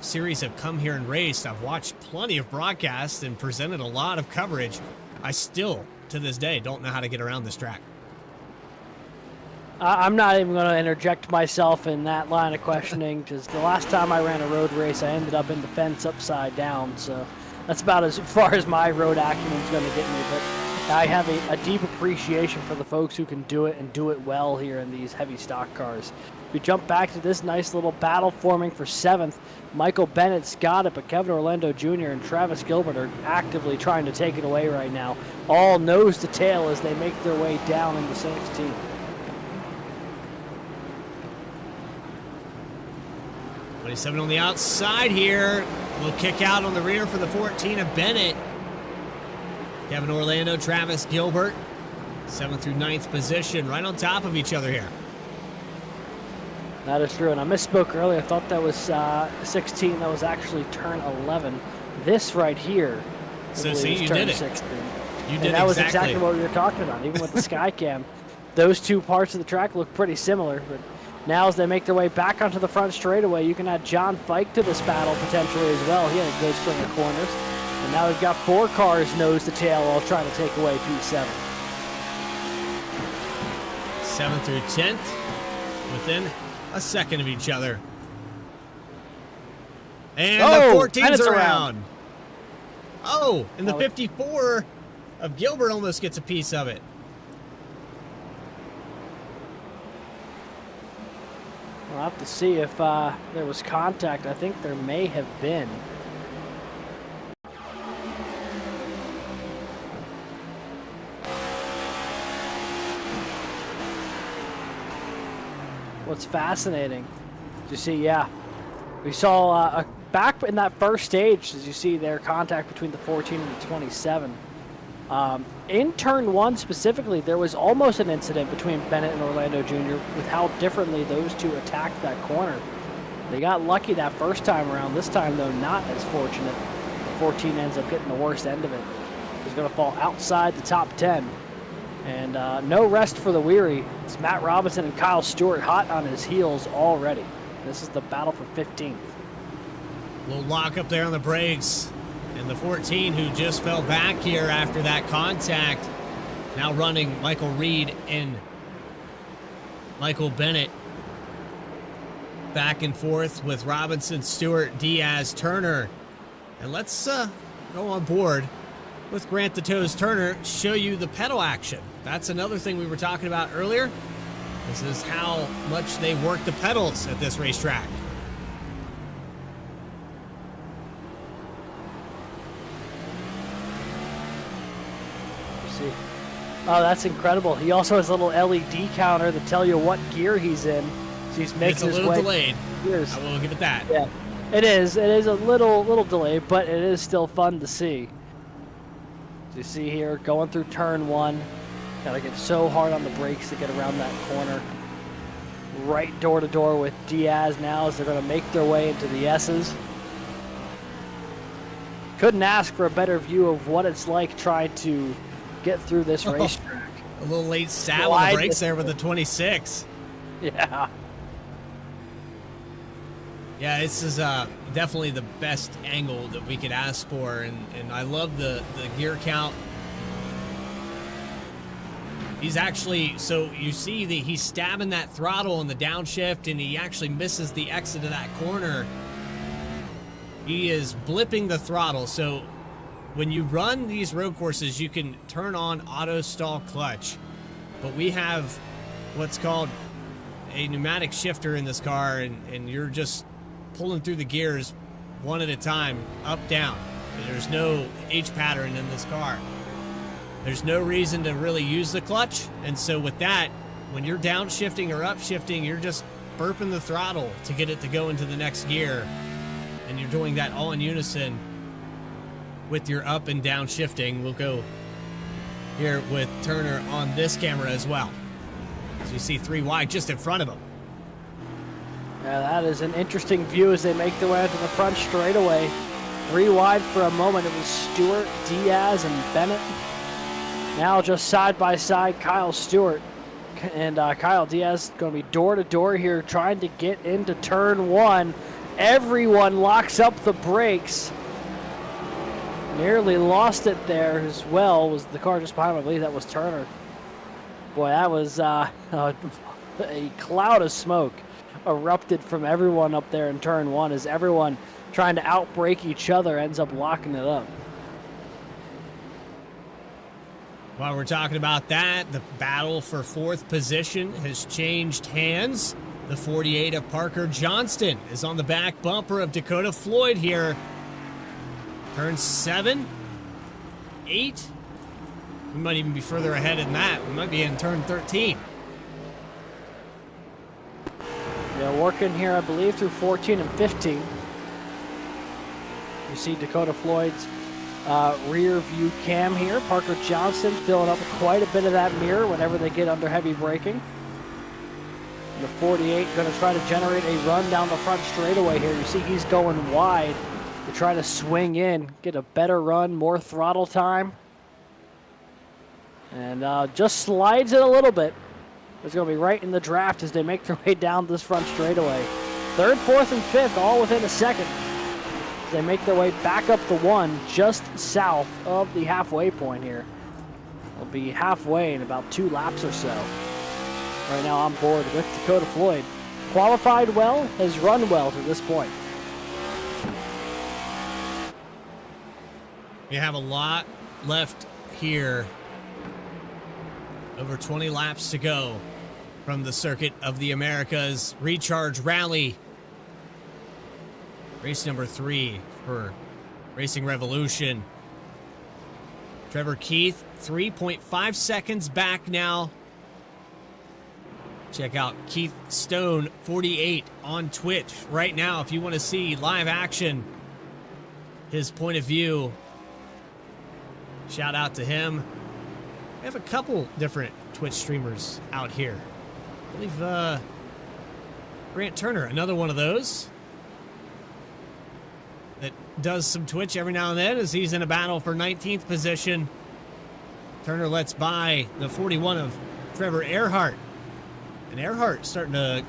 series have come here and raced. I've watched plenty of broadcasts and presented a lot of coverage. I still, to this day, don't know how to get around this track. I'm not even going to interject myself in that line of questioning, because the last time I ran a road race, I ended up in the fence upside down, so that's about as far as my road acumen's going to get me. But I have a deep appreciation for the folks who can do it and do it well here in these heavy stock cars. We jump back to this nice little battle forming for 7th. Michael Bennett's got it, but Kevin Orlando Jr. and Travis Gilbert are actively trying to take it away right now. All nose to tail as they make their way down into 16. 27 on the outside here. We'll kick out on the rear for the 14 of Bennett. Kevin Orlando, Travis Gilbert, 7th through 9th position, right on top of each other here. That is true, and I misspoke earlier. I thought that was 16. That was actually turn 11. This right here, So see, you turn did it. 16. You And did that was exactly. exactly what we were talking about. Even with the Skycam, those two parts of the track look pretty similar. But now as they make their way back onto the front straightaway, you can add John Fike to this battle potentially as well. He had a good string of corners. And now we've got 4 cars nose to tail all trying to take away P7. 7th through 10th, within a second of each other. And the 14's and it's around. Oh, and the Oh. 54 of Gilbert almost gets a piece of it. We'll have to see if there was contact. I think there may have been. What's fascinating, you see, yeah, we saw back in that first stage, as you see there, contact between the 14 and the 27. In turn 1 specifically, there was almost an incident between Bennett and Orlando Jr. with how differently those two attacked that corner. They got lucky that first time around. This time, though, not as fortunate. The 14 ends up getting the worst end of it. He's going to fall outside the top 10. And no rest for the weary. It's Matt Robinson and Kyle Stewart hot on his heels already. This is the battle for 15th. Little lock up there on the brakes. And the 14 who just fell back here after that contact, now running Michael Reed and Michael Bennett back and forth with Robinson, Stewart, Diaz, Turner. And let's go on board with Grant the Toes Turner, show you the pedal action. That's another thing we were talking about earlier. This is how much they work the pedals at this racetrack. See. Oh, that's incredible. He also has a little LED counter to tell you what gear he's in. So he's making It's a his little way. delayed. Gears. I will give it that. Yeah, it is. It is a little delayed, but it is still fun to see. As you see here, going through turn 1. Got to get so hard on the brakes to get around that corner. Right door to door with Diaz now as they're going to make their way into the S's. Couldn't ask for a better view of what it's like trying to get through this racetrack. A little late stab on Slide the brakes there this- with the 26. Yeah. Yeah, this is definitely the best angle that we could ask for, and I love the gear count. He's actually, so you see that he's stabbing that throttle in the downshift, and he actually misses the exit of that corner. He is blipping the throttle, so when you run these road courses, you can turn on auto stall clutch, but we have what's called a pneumatic shifter in this car, and you're just pulling through the gears one at a time, up, down. There's no H pattern in this car. There's no reason to really use the clutch, and so with that, when you're downshifting or upshifting, you're just burping the throttle to get it to go into the next gear, and you're doing that all in unison with your up and down shifting. We'll go here with Turner on this camera as well. So you see 3 wide just in front of him. Yeah, that is an interesting view as they make their way into the front straightaway. 3 wide for a moment. It was Stewart, Diaz, and Bennett. Now just side by side, Kyle Stewart and Kyle Diaz going to be door to door here, trying to get into turn 1. Everyone locks up the brakes. Nearly lost it there as well. Was the car just behind him? I believe that was Turner. Boy, that was a cloud of smoke erupted from everyone up there in turn 1 as everyone trying to outbrake each other ends up locking it up. While we're talking about that, the battle for 4th position has changed hands. The 48 of Parker Johnston is on the back bumper of Dakota Floyd here. Turn 7, 8. We might even be further ahead than that. We might be in turn 13. Yeah, working here, I believe, through 14 and 15. You see Dakota Floyd's rear view cam here. Parker Johnson filling up quite a bit of that mirror whenever they get under heavy braking. The 48 going to try to generate a run down the front straightaway here. You see he's going wide to try to swing in, get a better run, more throttle time. And just slides it a little bit. It's going to be right in the draft as they make their way down this front straightaway. Third, fourth, and fifth all within a second. As they make their way back up the one just south of the halfway point here. They'll be halfway in about 2 laps or so. Right now on board with Dakota Floyd. Qualified well, has run well to this point. We have a lot left here. Over 20 laps to go from the Circuit of the Americas Recharge Rally. Race number 3 for Racing Revolution. Trevor Keith, 3.5 seconds back now. Check out Keith Stone 48 on Twitch right now if you want to see live action, his point of view. Shout out to him. We have a couple different Twitch streamers out here. I believe Grant Turner, another one of those that does some Twitch every now and then as he's in a battle for 19th position. Turner lets by the 41 of Trevor Erhardt. And Erhardt starting to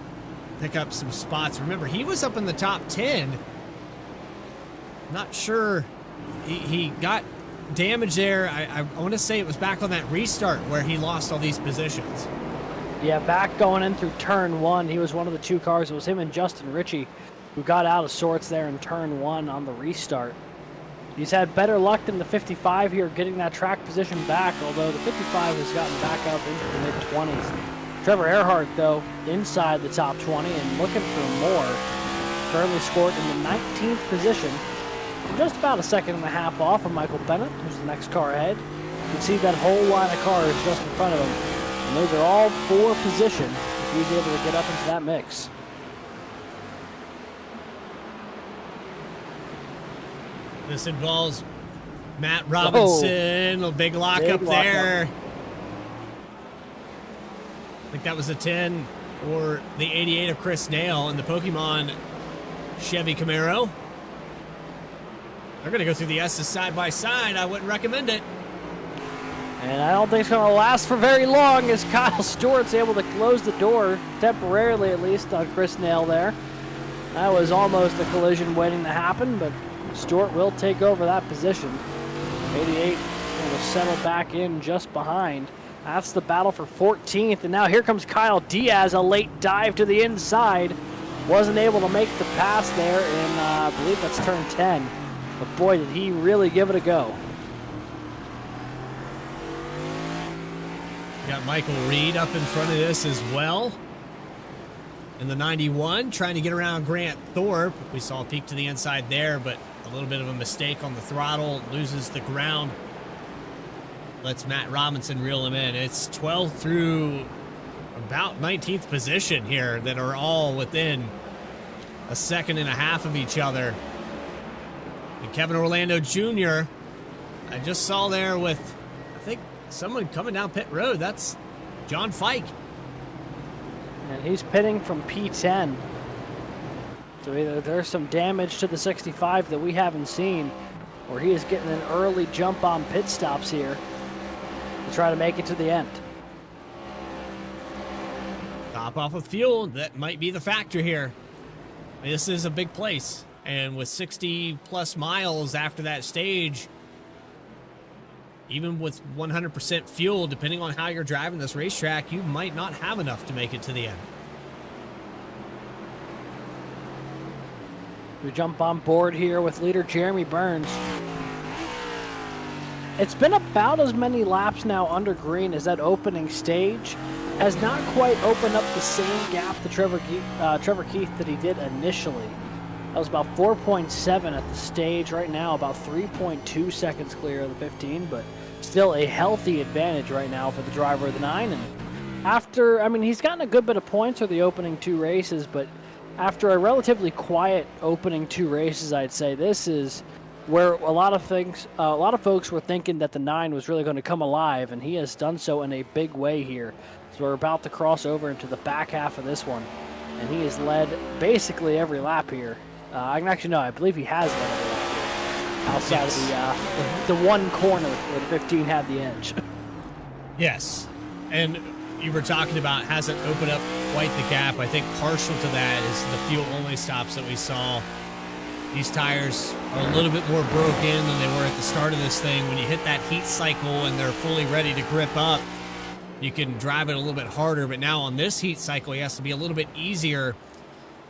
pick up some spots. Remember, he was up in the top 10. Not sure. He got damage there. I want to say it was back on that restart where he lost all these positions. Yeah, back going in through turn 1. He was one of the 2 cars. It was him and Justin Ritchie who got out of sorts there in turn 1 on the restart. He's had better luck than the 55 here getting that track position back, although the 55 has gotten back up into the mid-20s. Trevor Erhardt, though, inside the top 20 and looking for more. Currently scored in the 19th position. Just about a second and a half off from Michael Bennett, who's the next car ahead. You can see that whole line of cars just in front of him. And those are all for position if he's able to get up into that mix. This involves Matt Robinson. A big lockup there. I think that was a 10 or the 88 of Chris Nail in the Pokemon Chevy Camaro. They're going to go through the S's side by side. I wouldn't recommend it. And I don't think it's going to last for very long as Kyle Stewart's able to close the door, temporarily at least, on Chris Nail there. That was almost a collision waiting to happen, but Stewart will take over that position. 88 will settle back in just behind. That's the battle for 14th, and now here comes Kyle Diaz, a late dive to the inside. Wasn't able to make the pass there in, I believe that's turn 10. But boy, did he really give it a go. Got Michael Reed up in front of this as well. In the 91, trying to get around Grant Thorpe. We saw a peek to the inside there, but a little bit of a mistake on the throttle. Loses the ground. Lets Matt Robinson reel him in. It's 12th through about 19th position here that are all within a second and a half of each other. And Kevin Orlando Jr., I just saw there with, I think, someone coming down pit road. That's John Fike. And he's pitting from P10. So either there's some damage to the 65 that we haven't seen, or he is getting an early jump on pit stops here to try to make it to the end. Top off with fuel. That might be the factor here. This is a big place. And with 60 plus miles after that stage, even with 100% fuel, depending on how you're driving this racetrack, you might not have enough to make it to the end. We jump on board here with leader Jeremy Burns. It's been about as many laps now under green as that opening stage. Has not quite opened up the same gap to Trevor Keith that he did initially. That was about 4.7 at the stage. Right now, about 3.2 seconds clear of the 15, but still a healthy advantage right now for the driver of the 9. And after, I mean, he's gotten a good bit of points for the opening 2 races, but after a relatively quiet opening 2 races, I'd say this is where a lot of folks were thinking that the 9 was really going to come alive, and he has done so in a big way here. So we're about to cross over into the back half of this one, and he has led basically every lap here. I believe he has led every lap here, outside of the one corner where the 15 had the edge. Yes, and you were talking about hasn't opened up quite the gap. I think partial to that is the fuel-only stops that we saw. These tires are a little bit more broken than they were at the start of this thing. When you hit that heat cycle and they're fully ready to grip up, you can drive it a little bit harder. But now on this heat cycle, it has to be a little bit easier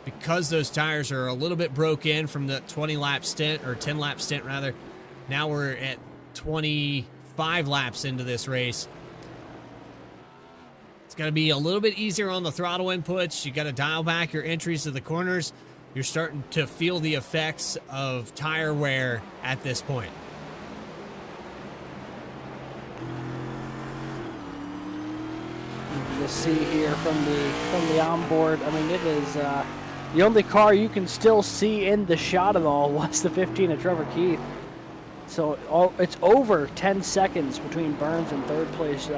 because those tires are a little bit broken from the 20-lap stint, or 10-lap stint rather. Now we're at 25 laps into this race. It's got to be a little bit easier on the throttle inputs. You got to dial back your entries to the corners. You're starting to feel the effects of tire wear at this point. You see here from the onboard. I mean, it is the only car you can still see in the shot at all was the 15 of Trevor Keith. So it's over 10 seconds between Burns and third place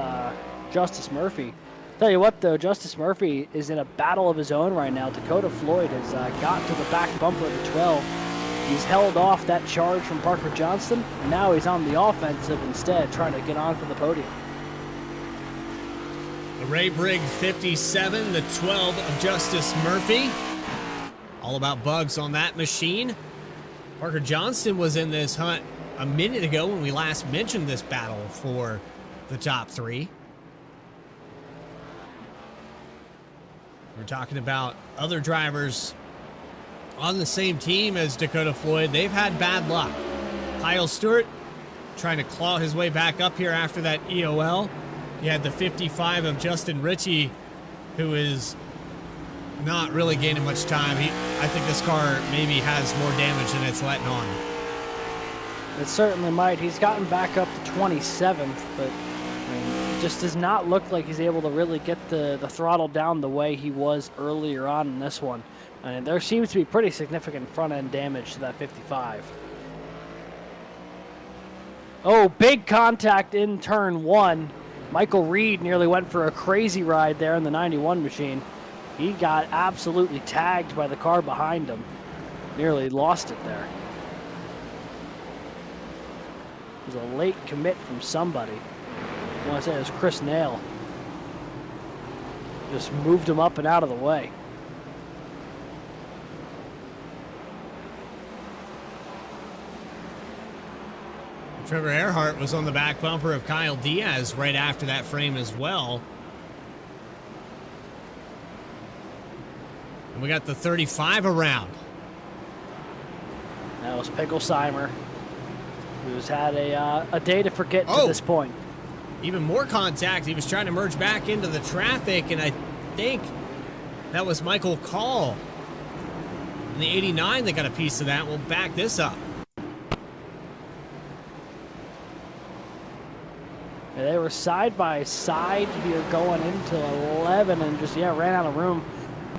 Justice Murphy. Tell you what, though, Justice Murphy is in a battle of his own right now. Dakota Floyd has gotten to the back bumper of the 12. He's held off that charge from Parker Johnston, and now he's on the offensive instead, trying to get onto the podium. The Ray Brigg 57, the 12 of Justice Murphy. All about bugs on that machine. Parker Johnston was in this hunt a minute ago when we last mentioned this battle for the top 3. We're talking about other drivers on the same team as Dakota Floyd. They've had bad luck. Kyle Stewart trying to claw his way back up here after that EOL. You had the 55 of Justin Ritchie, who is not really gaining much time. I think this car maybe has more damage than it's letting on. It certainly might. He's gotten back up to 27th, but I mean, it just does not look like he's able to really get the throttle down the way he was earlier on in this one. And there seems to be pretty significant front-end damage to that 55. Oh, big contact in turn 1. Michael Reed nearly went for a crazy ride there in the 91 machine. He got absolutely tagged by the car behind him. Nearly lost it there. It was a late commit from somebody. I want to say it was Chris Nail. Just moved him up and out of the way. Trevor Erhardt was on the back bumper of Kyle Diaz right after that frame as well. And we got the 35 around. That was Picklesheimer, who's had a day to forget to this point. Even more contact. He was trying to merge back into the traffic, and I think that was Michael Call in the 89 that got a piece of that. We'll back this up. Yeah, they were side by side here going into 11 and just, ran out of room.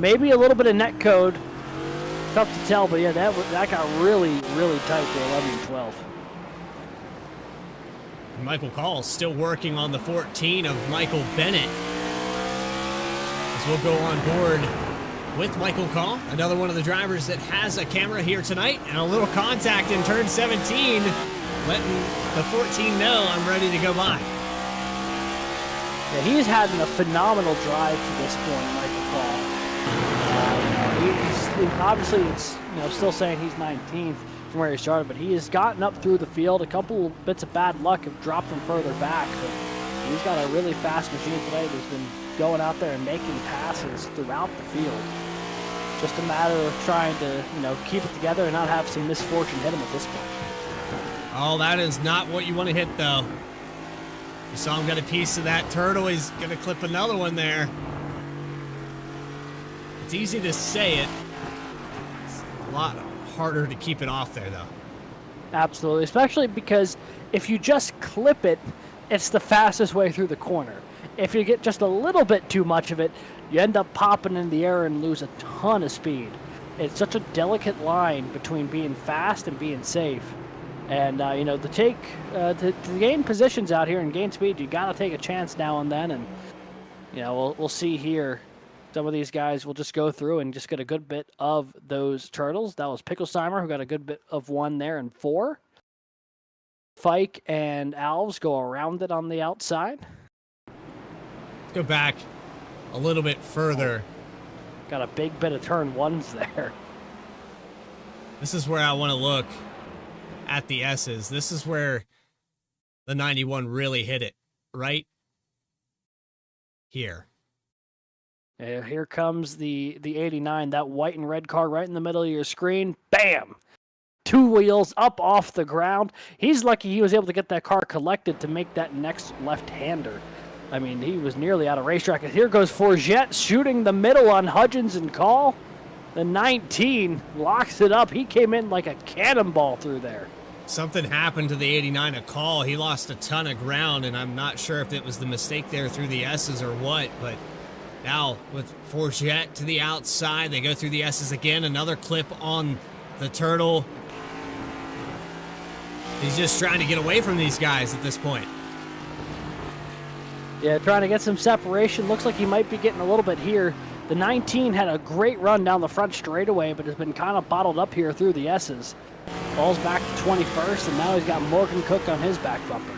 Maybe a little bit of net code. Tough to tell, but that got really, really tight to 11 and 12. Michael Call still working on the 14 of Michael Bennett. As we'll go on board with Michael Call, another one of the drivers that has a camera here tonight, and a little contact in turn 17, letting the 14 know I'm ready to go by. Yeah, he's had a phenomenal drive to this point, Michael Call. Obviously, it's still saying he's 19th from where he started, but he has gotten up through the field. A couple bits of bad luck have dropped him further back, but he's got a really fast machine today that's been going out there and making passes throughout the field. Just a matter of trying to keep it together and not have some misfortune hit him at this point. Oh, that is not what you want to hit, though. You saw him get a piece of that turtle. He's going to clip another one there. It's easy to say it. It's a lot harder to keep it off there, though. Absolutely, especially because if you just clip it, it's the fastest way through the corner. if you get just a little bit too much of it, you end up popping in the air and lose a ton of speed. It's such a delicate line between being fast and being safe. And, to gain positions out here and gain speed, you got to take a chance now and then. And, we'll see here. Some of these guys will just go through and just get a good bit of those turtles. That was Picklesheimer, who got a good bit of one there in 4. Fike and Alves go around it on the outside. Go back a little bit further. Got a big bit of turn 1s there. This is where I want to look at the S's. This is where the 91 really hit it, right here. Here comes the 89, that white and red car right in the middle of your screen. Bam! 2 wheels up off the ground. He's lucky he was able to get that car collected to make that next left-hander. I mean, he was nearly out of racetrack. And here goes Forget shooting the middle on Hudgens and Call. The 19 locks it up. He came in like a cannonball through there. Something happened to the 89 at Call. He lost a ton of ground, and I'm not sure if it was the mistake there through the S's or what, but now with Forget to the outside, they go through the S's again. Another clip on the Turtle. He's just trying to get away from these guys at this point. Yeah, trying to get some separation. Looks like he might be getting a little bit here. The 19 had a great run down the front straightaway, but has been kind of bottled up here through the S's. Ball's back to 21st, and now he's got Morgan Cook on his back bumper.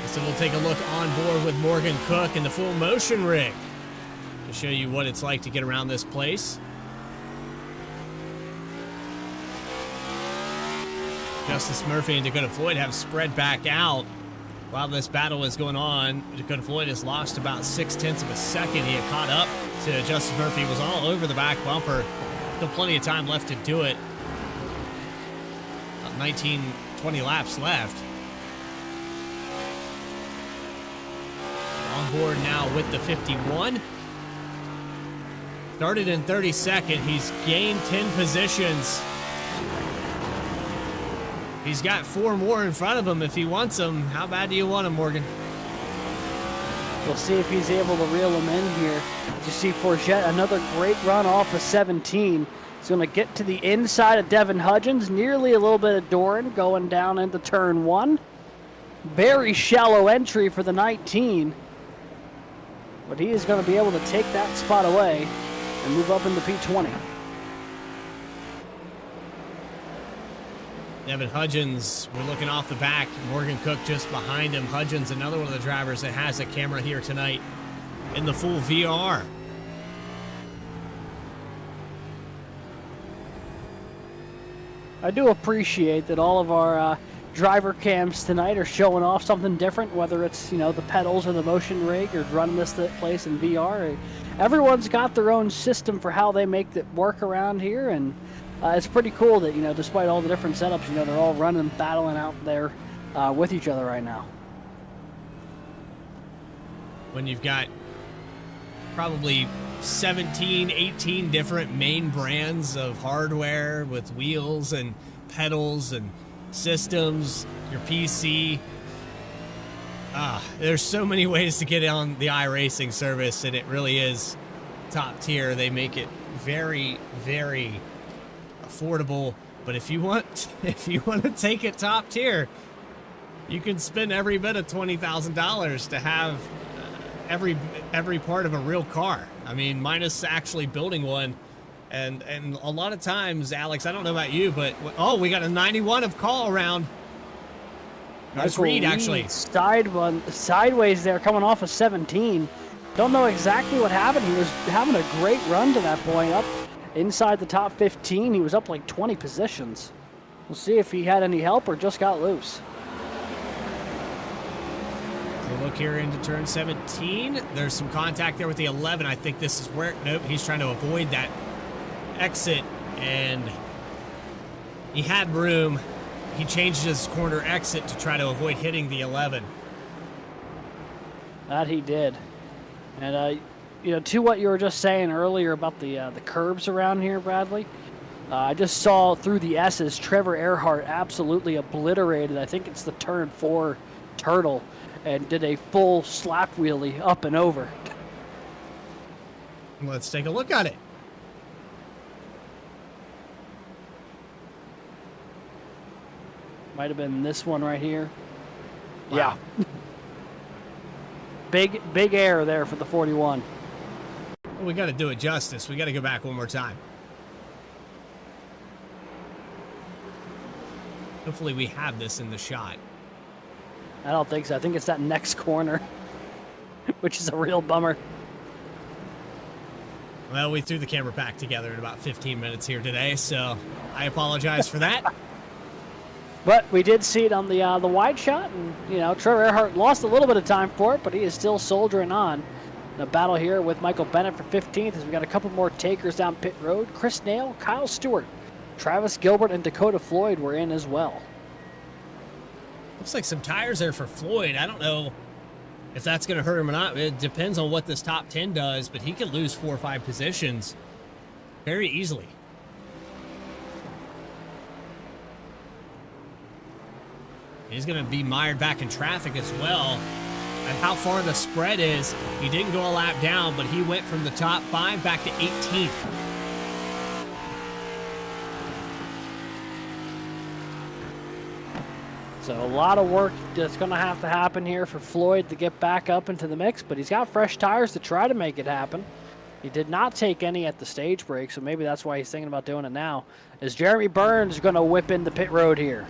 So we'll take a look on board with Morgan Cook in the full motion rig to show you what it's like to get around this place. Justice Murphy and Dakota Floyd have spread back out while this battle is going on. Dakota Floyd has lost about 0.6 of a second. He had caught up to Justice Murphy, was all over the back bumper. Still plenty of time left to do it. About 19, 20 laps left. On board now with the 51. Started in 32nd. He's gained 10 positions. He's got 4 more in front of him if he wants them. How bad do you want him, Morgan? We'll see if he's able to reel him in here. You see Forget, another great run off of 17. He's going to get to the inside of Devin Hudgens. Nearly a little bit of Doran going down into turn 1. Very shallow entry for the 19. But he is going to be able to take that spot away and move up into P20. Devin Hudgens, we're looking off the back. Morgan Cook just behind him. Hudgens, another one of the drivers that has a camera here tonight in the full VR. I do appreciate that all of our driver cams tonight are showing off something different, whether it's, the pedals or the motion rig or running this place in VR. Everyone's got their own system for how they make it work around here, and it's pretty cool that, despite all the different setups, they're all running, battling out there with each other right now. When you've got probably 17, 18 different main brands of hardware with wheels and pedals and systems, your PC. There's so many ways to get on the iRacing service, and it really is top tier. They make it very, very affordable, but if you want to take it top tier, you can spend every bit of $20,000 to have every part of a real car. I mean, minus actually building one. And a lot of times, Alex, I don't know about you, but we got a 91 of Call around. Nice read, actually. Sideways there, coming off of 17. Don't know exactly what happened. He was having a great run to that point, up inside the top 15. He was up like 20 positions. We'll see if he had any help or just got loose. We'll look here into turn 17. There's some contact there with the 11. I think this is where, nope, he's trying to avoid that exit, and he had room. He changed his corner exit to try to avoid hitting the 11. That he did. And to what you were just saying earlier about the curbs around here, Bradley, I just saw through the S's, Trevor Erhardt absolutely obliterated, I think it's the turn 4 turtle, and did a full slap wheelie up and over. Let's take a look at it. Might have been this one right here. Wow. Yeah. Big air there for the 41. Well, we got to do it justice. We got to go back one more time. Hopefully we have this in the shot. I don't think so. I think it's that next corner, which is a real bummer. Well, we threw the camera pack together in about 15 minutes here today, so I apologize for that. But we did see it on the wide shot, and, you know, Trevor Erhardt lost a little bit of time for it, but he is still soldiering on. The battle here with Michael Bennett for 15th as we got a couple more takers down pit road. Chris Nail, Kyle Stewart, Travis Gilbert, and Dakota Floyd were in as well. Looks like some tires there for Floyd. I don't know if that's going to hurt him or not. It depends on what this top 10 does, but he could lose 4 or 5 positions very easily. He's going to be mired back in traffic as well. And how far the spread is, he didn't go a lap down, but he went from the top 5 back to 18th. So a lot of work that's going to happen here for Floyd to get back up into the mix, but he's got fresh tires to try to make it happen. He did not take any at the stage break, so maybe that's why he's thinking about doing it now. Is Jeremy Burns going to whip in the pit road here?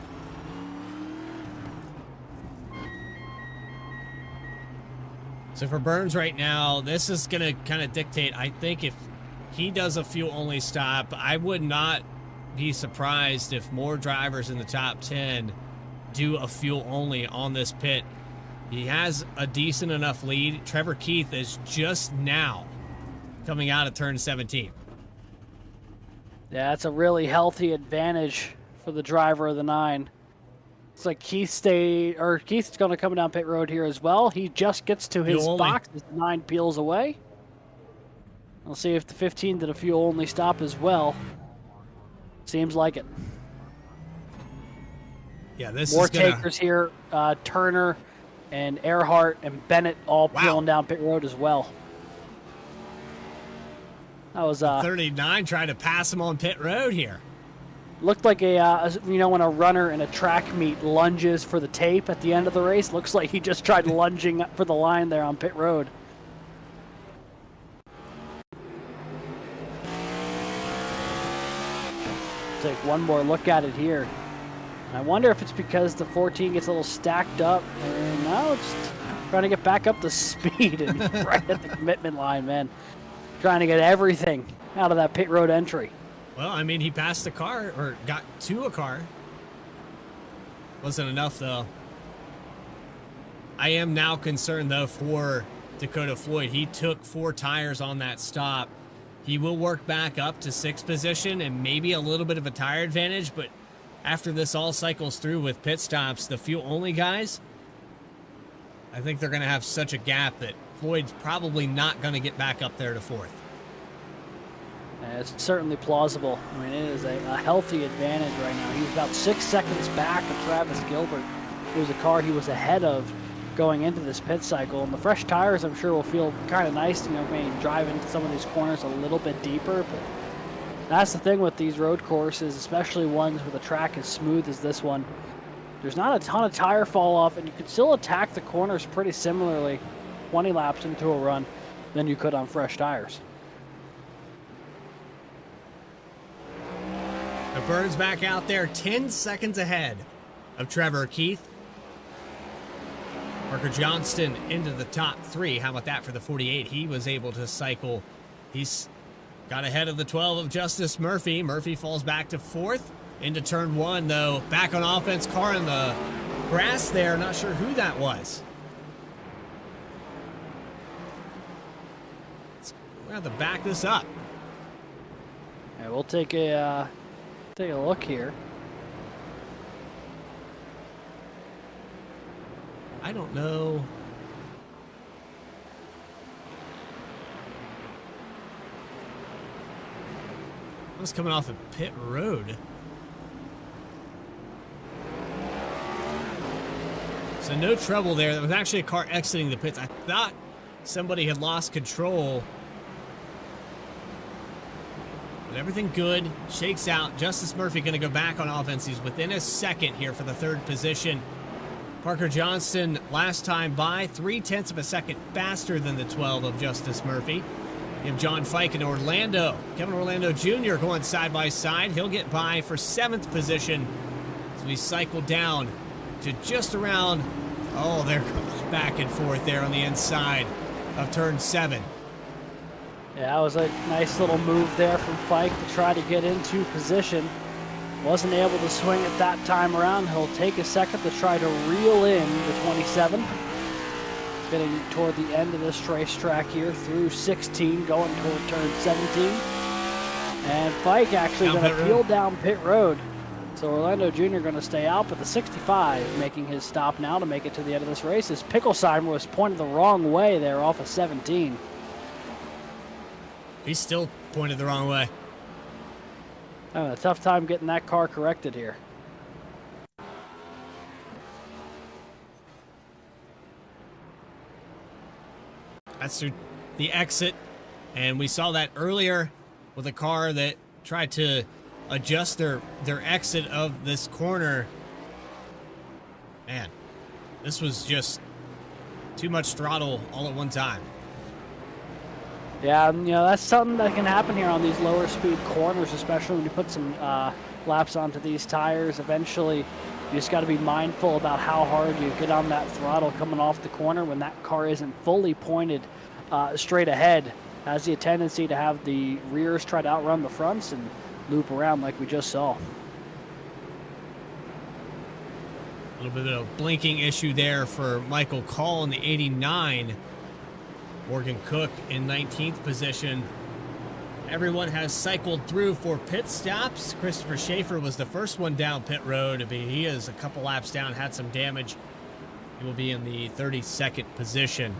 So for Burns right now, this is going to kind of dictate. I think if he does a fuel-only stop, I would not be surprised if more drivers in the top 10 do a fuel-only on this pit. He has a decent enough lead. Trevor Keith is just now coming out of turn 17. Yeah, that's a really healthy advantage for the driver of the 9. It's like Keith's going to come down pit road here as well. He just gets to his box as the 9 peels away. We'll see if the 15 did a fuel-only stop as well. Seems like it. Yeah, this more is gonna... takers here. Turner and Erhardt and Bennett all peeling down pit road as well. That was 39 trying to pass him on pit road here. Looked like when a runner in a track meet lunges for the tape at the end of the race. Looks like he just tried lunging for the line there on pit road. Take one more look at it here. I wonder if it's because the 14 gets a little stacked up. No, it's trying to get back up to speed and right at the commitment line, man. Trying to get everything out of that pit road entry. Well, I mean, he passed the car, or got to a car. Wasn't enough, though. I am now concerned, though, for Dakota Floyd. He took 4 tires on that stop. He will work back up to 6th position and maybe a little bit of a tire advantage, but after this all cycles through with pit stops, the fuel-only guys, I think they're going to have such a gap that Floyd's probably not going to get back up there to 4th. It's certainly plausible. I mean, it is a healthy advantage right now. He's about 6 seconds back of Travis Gilbert. It was a car he was ahead of going into this pit cycle. And the fresh tires, I'm sure, will feel kind of nice, maybe drive into some of these corners a little bit deeper. But that's the thing with these road courses, especially ones where the track is smooth as this one. There's not a ton of tire fall off, and you can still attack the corners pretty similarly 20 laps into a run than you could on fresh tires. Burns back out there 10 seconds ahead of Trevor Keith. Parker Johnston into the top 3. How about that for the 48? He was able to cycle. He's got ahead of the 12 of Justice Murphy. Murphy falls back to 4th. Into turn 1, though. Back on offense. Car in the grass there. Not sure who that was. We're going to have to back this up. Yeah, we'll take a look here. I don't know. was coming off of pit road. So no trouble there. There was actually a car exiting the pits. I thought somebody had lost control. But everything good. Shakes out. Justice Murphy going to go back on offense. He's within a second here for the third position. Parker Johnston, last time by, 0.3 of a second faster than the 12 of Justice Murphy. You have John Fike and Kevin Orlando Jr. going side by side. He'll get by for 7th position as we cycle down to just around, oh, they're back and forth there on the inside of turn 7. Yeah, that was a nice little move there from Fike to try to get into position. Wasn't able to swing it that time around. He'll take a second to try to reel in the 27. Getting toward the end of this racetrack here through 16, going toward turn 17. And Fike actually going to peel down pit road. So Orlando Jr. going to stay out, but the 65 making his stop now to make it to the end of this race. His Picklesheimer was pointed the wrong way there off of 17. He's still pointed the wrong way. Having a tough time getting that car corrected here. That's through the exit, and we saw that earlier with a car that tried to adjust their exit of this corner. Man, this was just too much throttle all at one time. Yeah, that's something that can happen here on these lower speed corners, especially when you put some laps onto these tires. Eventually, you just got to be mindful about how hard you get on that throttle coming off the corner when that car isn't fully pointed straight ahead. Has the tendency to have the rears try to outrun the fronts and loop around like we just saw. A little bit of a blinking issue there for Michael Call in the 89. Morgan Cook in 19th position. Everyone has cycled through for pit stops. Christopher Schaefer was the first one down pit road. He is a couple laps down, had some damage. He will be in the 32nd position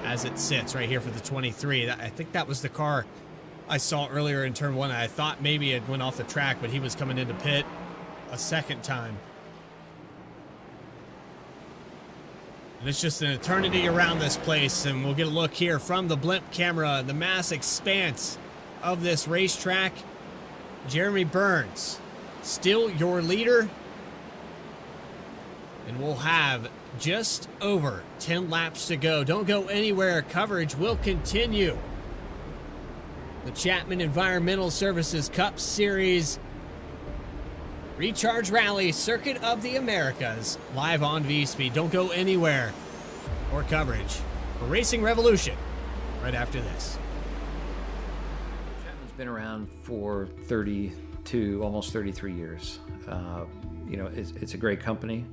as it sits right here for the 23. I think that was the car I saw earlier in turn 1. I thought maybe it went off the track, but he was coming into pit a second time. And it's just an eternity around this place, and we'll get a look here from the blimp camera, the mass expanse of this racetrack. Jeremy Burns, still your leader, and we'll have just over 10 laps to go. Don't go anywhere. Coverage will continue. The Chapman Environmental Services Cup Series Recharge Rally Circuit of the Americas, live on V-Speed. Don't go anywhere. More coverage for Racing Revolution right after this. Chapman's been around for 32, almost 33 years. It's a great company.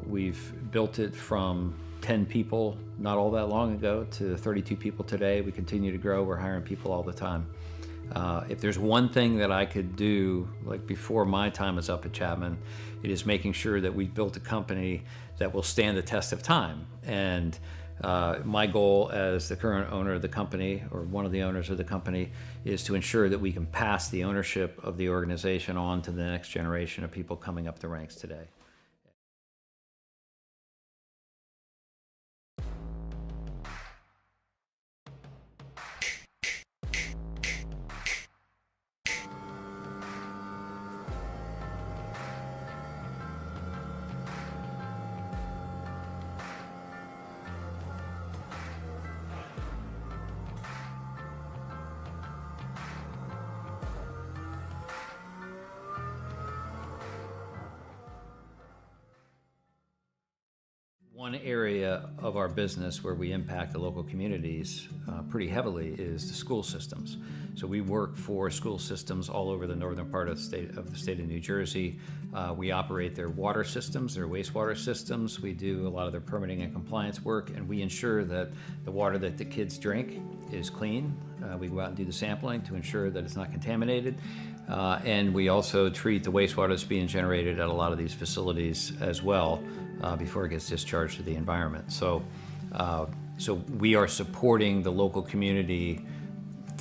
We've built it from 10 people not all that long ago to 32 people today. We continue to grow. We're hiring people all the time. If there's one thing that I could do, like before my time is up at Chapman, it is making sure that we built a company that will stand the test of time. And my goal as the current owner of the company, or one of the owners of the company, is to ensure that we can pass the ownership of the organization on to the next generation of people coming up the ranks today. One area of our business where we impact the local communities pretty heavily is the school systems. So we work for school systems all over the northern part of the state of New Jersey. We operate their water systems, their wastewater systems. We do a lot of their permitting and compliance work, and we ensure that the water that the kids drink is clean. We go out and do the sampling to ensure that it's not contaminated. And we also treat the wastewater that's being generated at a lot of these facilities as well before it gets discharged to the environment. So we are supporting the local community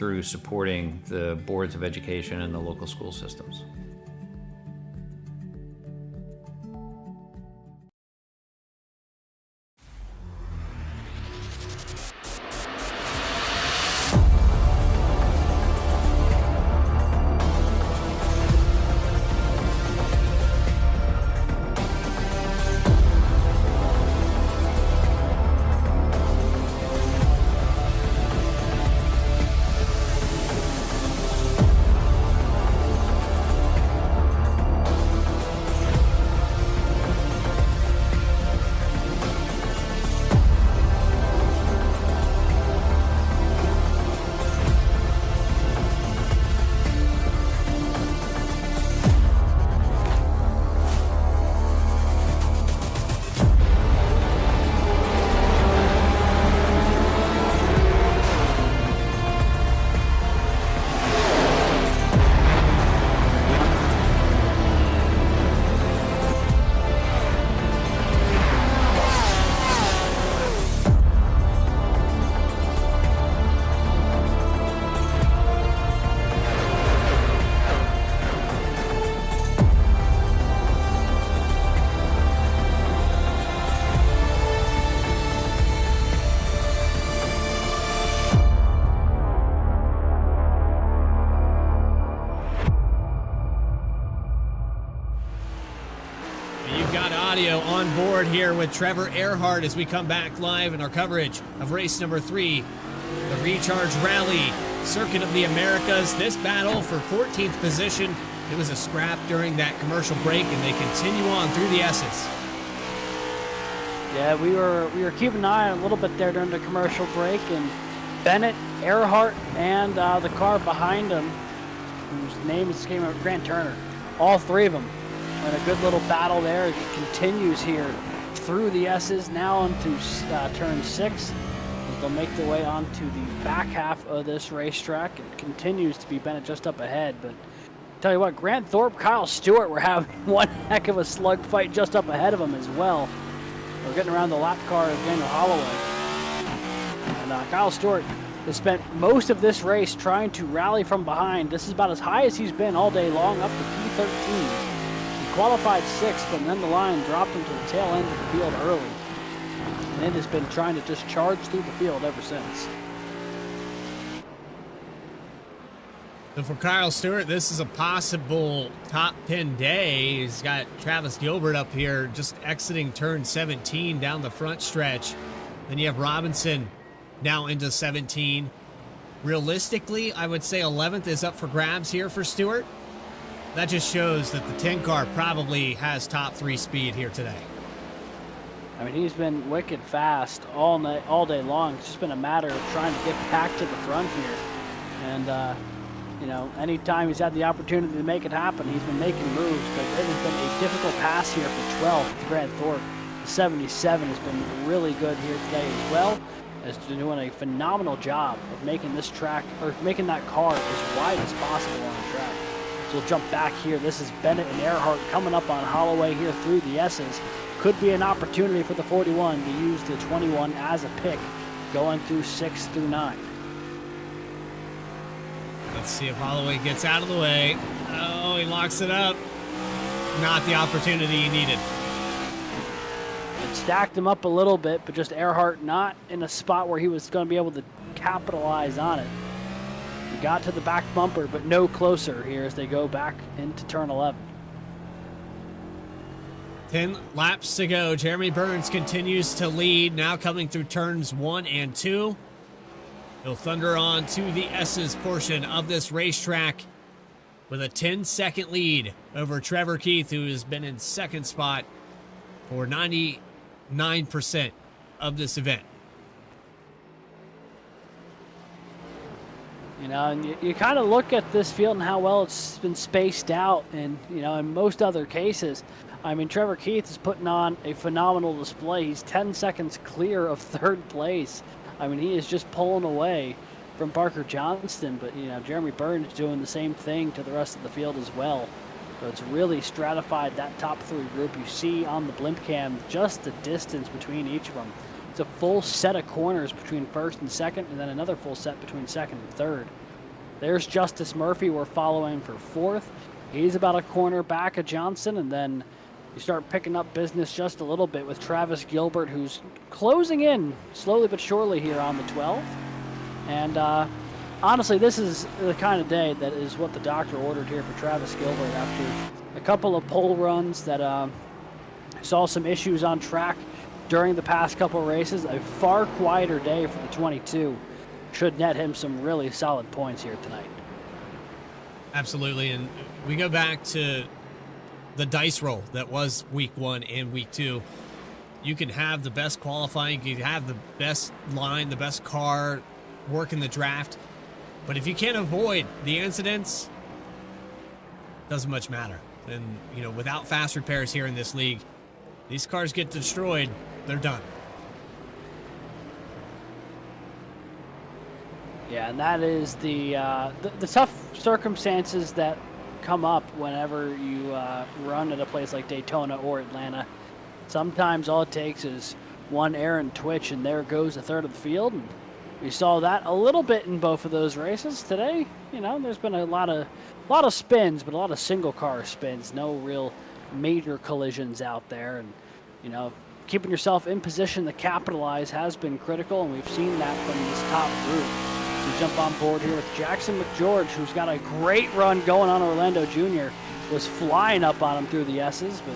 through supporting the boards of education and the local school systems. On board here with Trevor Erhardt as we come back live in our coverage of race number 3, the Recharge Rally Circuit of the Americas. This battle for 14th position, it was a scrap during that commercial break, and they continue on through the S's. Yeah, we were keeping an eye on a little bit there during the commercial break, and Bennett, Erhardt, and the car behind him, whose name escaped me, Grant Turner, all three of them. And a good little battle there. It continues here through the S's, now onto turn 6. As they'll make their way onto the back half of this racetrack. It continues to be Bennett just up ahead. But tell you what, Grant Thorpe, Kyle Stewart were having one heck of a slug fight just up ahead of him as well. We're getting around the lap car of Daniel Holloway. And Kyle Stewart has spent most of this race trying to rally from behind. This is about as high as he's been all day long, up to P13. Qualified 6th, but then the line dropped him to the tail end of the field early. And it has been trying to just charge through the field ever since. So for Kyle Stewart, this is a possible top 10 day. He's got Travis Gilbert up here just exiting turn 17 down the front stretch. Then you have Robinson now into 17. Realistically, I would say 11th is up for grabs here for Stewart. That just shows that the 10 car probably has top 3 speed here today. I mean, he's been wicked fast all day long. It's just been a matter of trying to get back to the front here. And, you know, anytime he's had the opportunity to make it happen, he's been making moves. But it has been a difficult pass here for 12th, Grant Thorpe. The 77 has been really good here today as well, as doing a phenomenal job of making this track, or making that car as wide as possible on the track. So we'll jump back here. This is Bennett and Erhardt coming up on Holloway here through the S's. Could be an opportunity for the 41 to use the 21 as a pick going through 6 through 9. Let's see if Holloway gets out of the way. Oh, he locks it up. Not the opportunity he needed. It stacked him up a little bit, but just Erhardt not in a spot where he was going to be able to capitalize on it. He got to the back bumper, but no closer here as they go back into turn 11. 10 laps to go. Jeremy Burns continues to lead, now coming through turns 1 and 2. He'll thunder on to the S's portion of this racetrack with a 10-second lead over Trevor Keith, who has been in second spot for 99% of this event. You know, and you kind of look at this field and how well it's been spaced out. And, you know, in most other cases, I mean, Trevor Keith is putting on a phenomenal display. He's 10 seconds clear of third place. I mean, he is just pulling away from Parker Johnston. But, you know, Jeremy Burns doing the same thing to the rest of the field as well. So it's really stratified that top 3 group. You see on the blimp cam just the distance between each of them. It's a full set of corners between first and second, and then another full set between second and third. There's Justice Murphy we're following for 4th. He's about a corner back of Johnson, and then you start picking up business just a little bit with Travis Gilbert, who's closing in slowly but surely here on the 12th. And honestly, this is the kind of day that is what the doctor ordered here for Travis Gilbert after a couple of pole runs that saw some issues on track during the past couple races. A far quieter day for the 22 should net him some really solid points here tonight. Absolutely, and we go back to the dice roll that was week 1 and week 2. You can have the best qualifying, you can have the best line, the best car, work in the draft, but if you can't avoid the incidents, doesn't much matter. And, you know, without fast repairs here in this league, these cars get destroyed, they're done. Yeah, and that is the tough circumstances that come up whenever you run at a place like Daytona or Atlanta. Sometimes all it takes is one errant twitch, and there goes a third of the field. And we saw that a little bit in both of those races today. You know, there's been a lot of spins, but a lot of single car spins. No real major collisions out there, and you know, keeping yourself in position to capitalize has been critical, and we've seen that from this top group. We jump on board here with Jackson McGeorge, who's got a great run going on. Orlando Jr. was flying up on him through the S's, but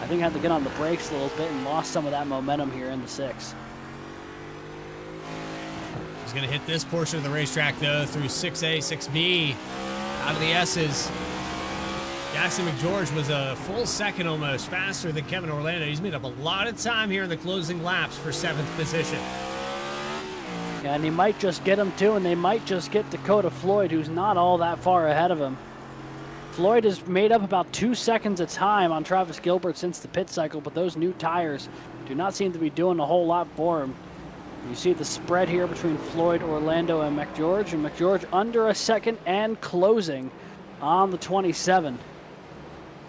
I think had to get on the brakes a little bit and lost some of that momentum here in the 6. He's going to hit this portion of the racetrack, though, through 6A, 6B, out of the S's. Jackson McGeorge was a full second almost faster than Kevin Orlando. He's made up a lot of time here in the closing laps for 7th position. Yeah, and he might just get him too, and they might just get Dakota Floyd, who's not all that far ahead of him. Floyd has made up about 2 seconds of time on Travis Gilbert since the pit cycle, but those new tires do not seem to be doing a whole lot for him. You see the spread here between Floyd, Orlando, and McGeorge under a second and closing on the 27.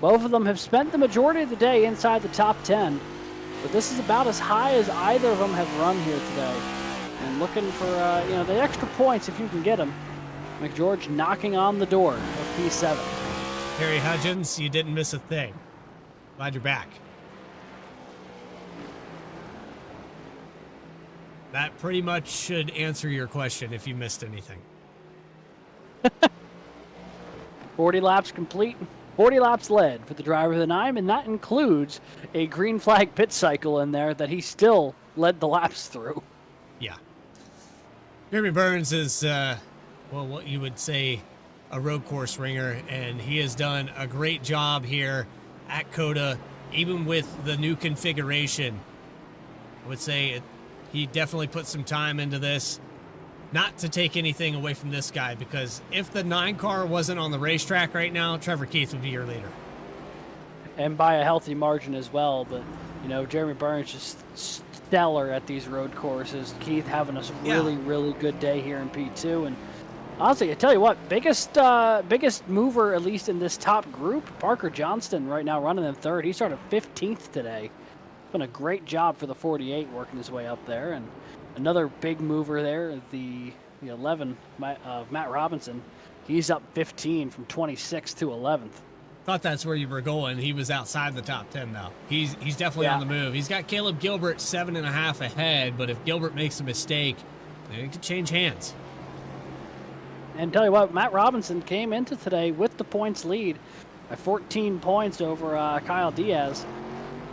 Both of them have spent the majority of the day inside the top 10, but this is about as high as either of them have run here today. And looking for you know, the extra points if you can get them. McGeorge knocking on the door of P7. Harry Hudgens, you didn't miss a thing. Glad you're back. That pretty much should answer your question if you missed anything. 40 laps complete, 40 laps led for the driver of the 9, and that includes a green flag pit cycle in there that he still led the laps through. Yeah. Jeremy Burns is, well, what you would say a road course ringer, and he has done a great job here at COTA, even with the new configuration. I would say he definitely put some time into this. Not to take anything away from this guy, because if the 9 car wasn't on the racetrack right now, Trevor Keith would be your leader. And by a healthy margin as well, but, you know, Jeremy Burns just stellar at these road courses. Keith having a really good day here in P2, and honestly, I tell you what, biggest mover, at least in this top group, Parker Johnston right now running in 3rd. He started 15th today. It's been a great job for the 48 working his way up there, and another big mover there, the 11, Matt Robinson. He's up 15 from 26th to 11th. Thought that's where you were going. He was outside the top 10 now. He's definitely on the move. He's got Caleb Gilbert 7.5 ahead, but if Gilbert makes a mistake, it could change hands. And tell you what, Matt Robinson came into today with the points lead by 14 points over Kyle Diaz.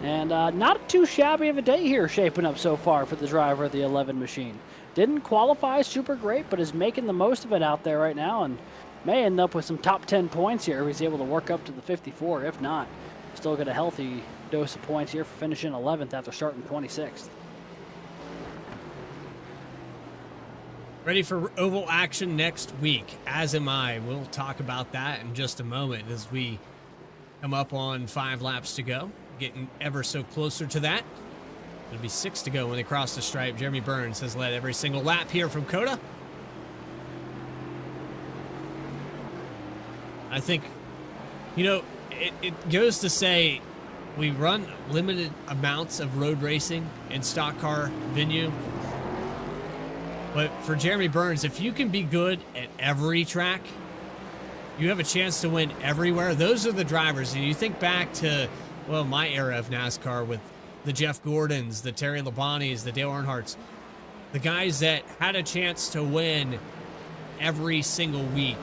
And not too shabby of a day here shaping up so far for the driver of the 11 machine. Didn't qualify super great, but is making the most of it out there right now, and may end up with some top 10 points here if he's able to work up to the 54. If not, still get a healthy dose of points here for finishing 11th after starting 26th. Ready for oval action next week, as am I. We'll talk about that in just a moment as we come up on 5 laps to go. Getting ever so closer to that. It'll be 6 to go when they cross the stripe. Jeremy Burns has led every single lap here from COTA. I think, you know, it goes to say we run limited amounts of road racing in stock car venue. But for Jeremy Burns, if you can be good at every track, you have a chance to win everywhere. Those are the drivers. And you think back to, well, my era of NASCAR with the Jeff Gordons, the Terry Labonis, the Dale Earnhardts, the guys that had a chance to win every single week.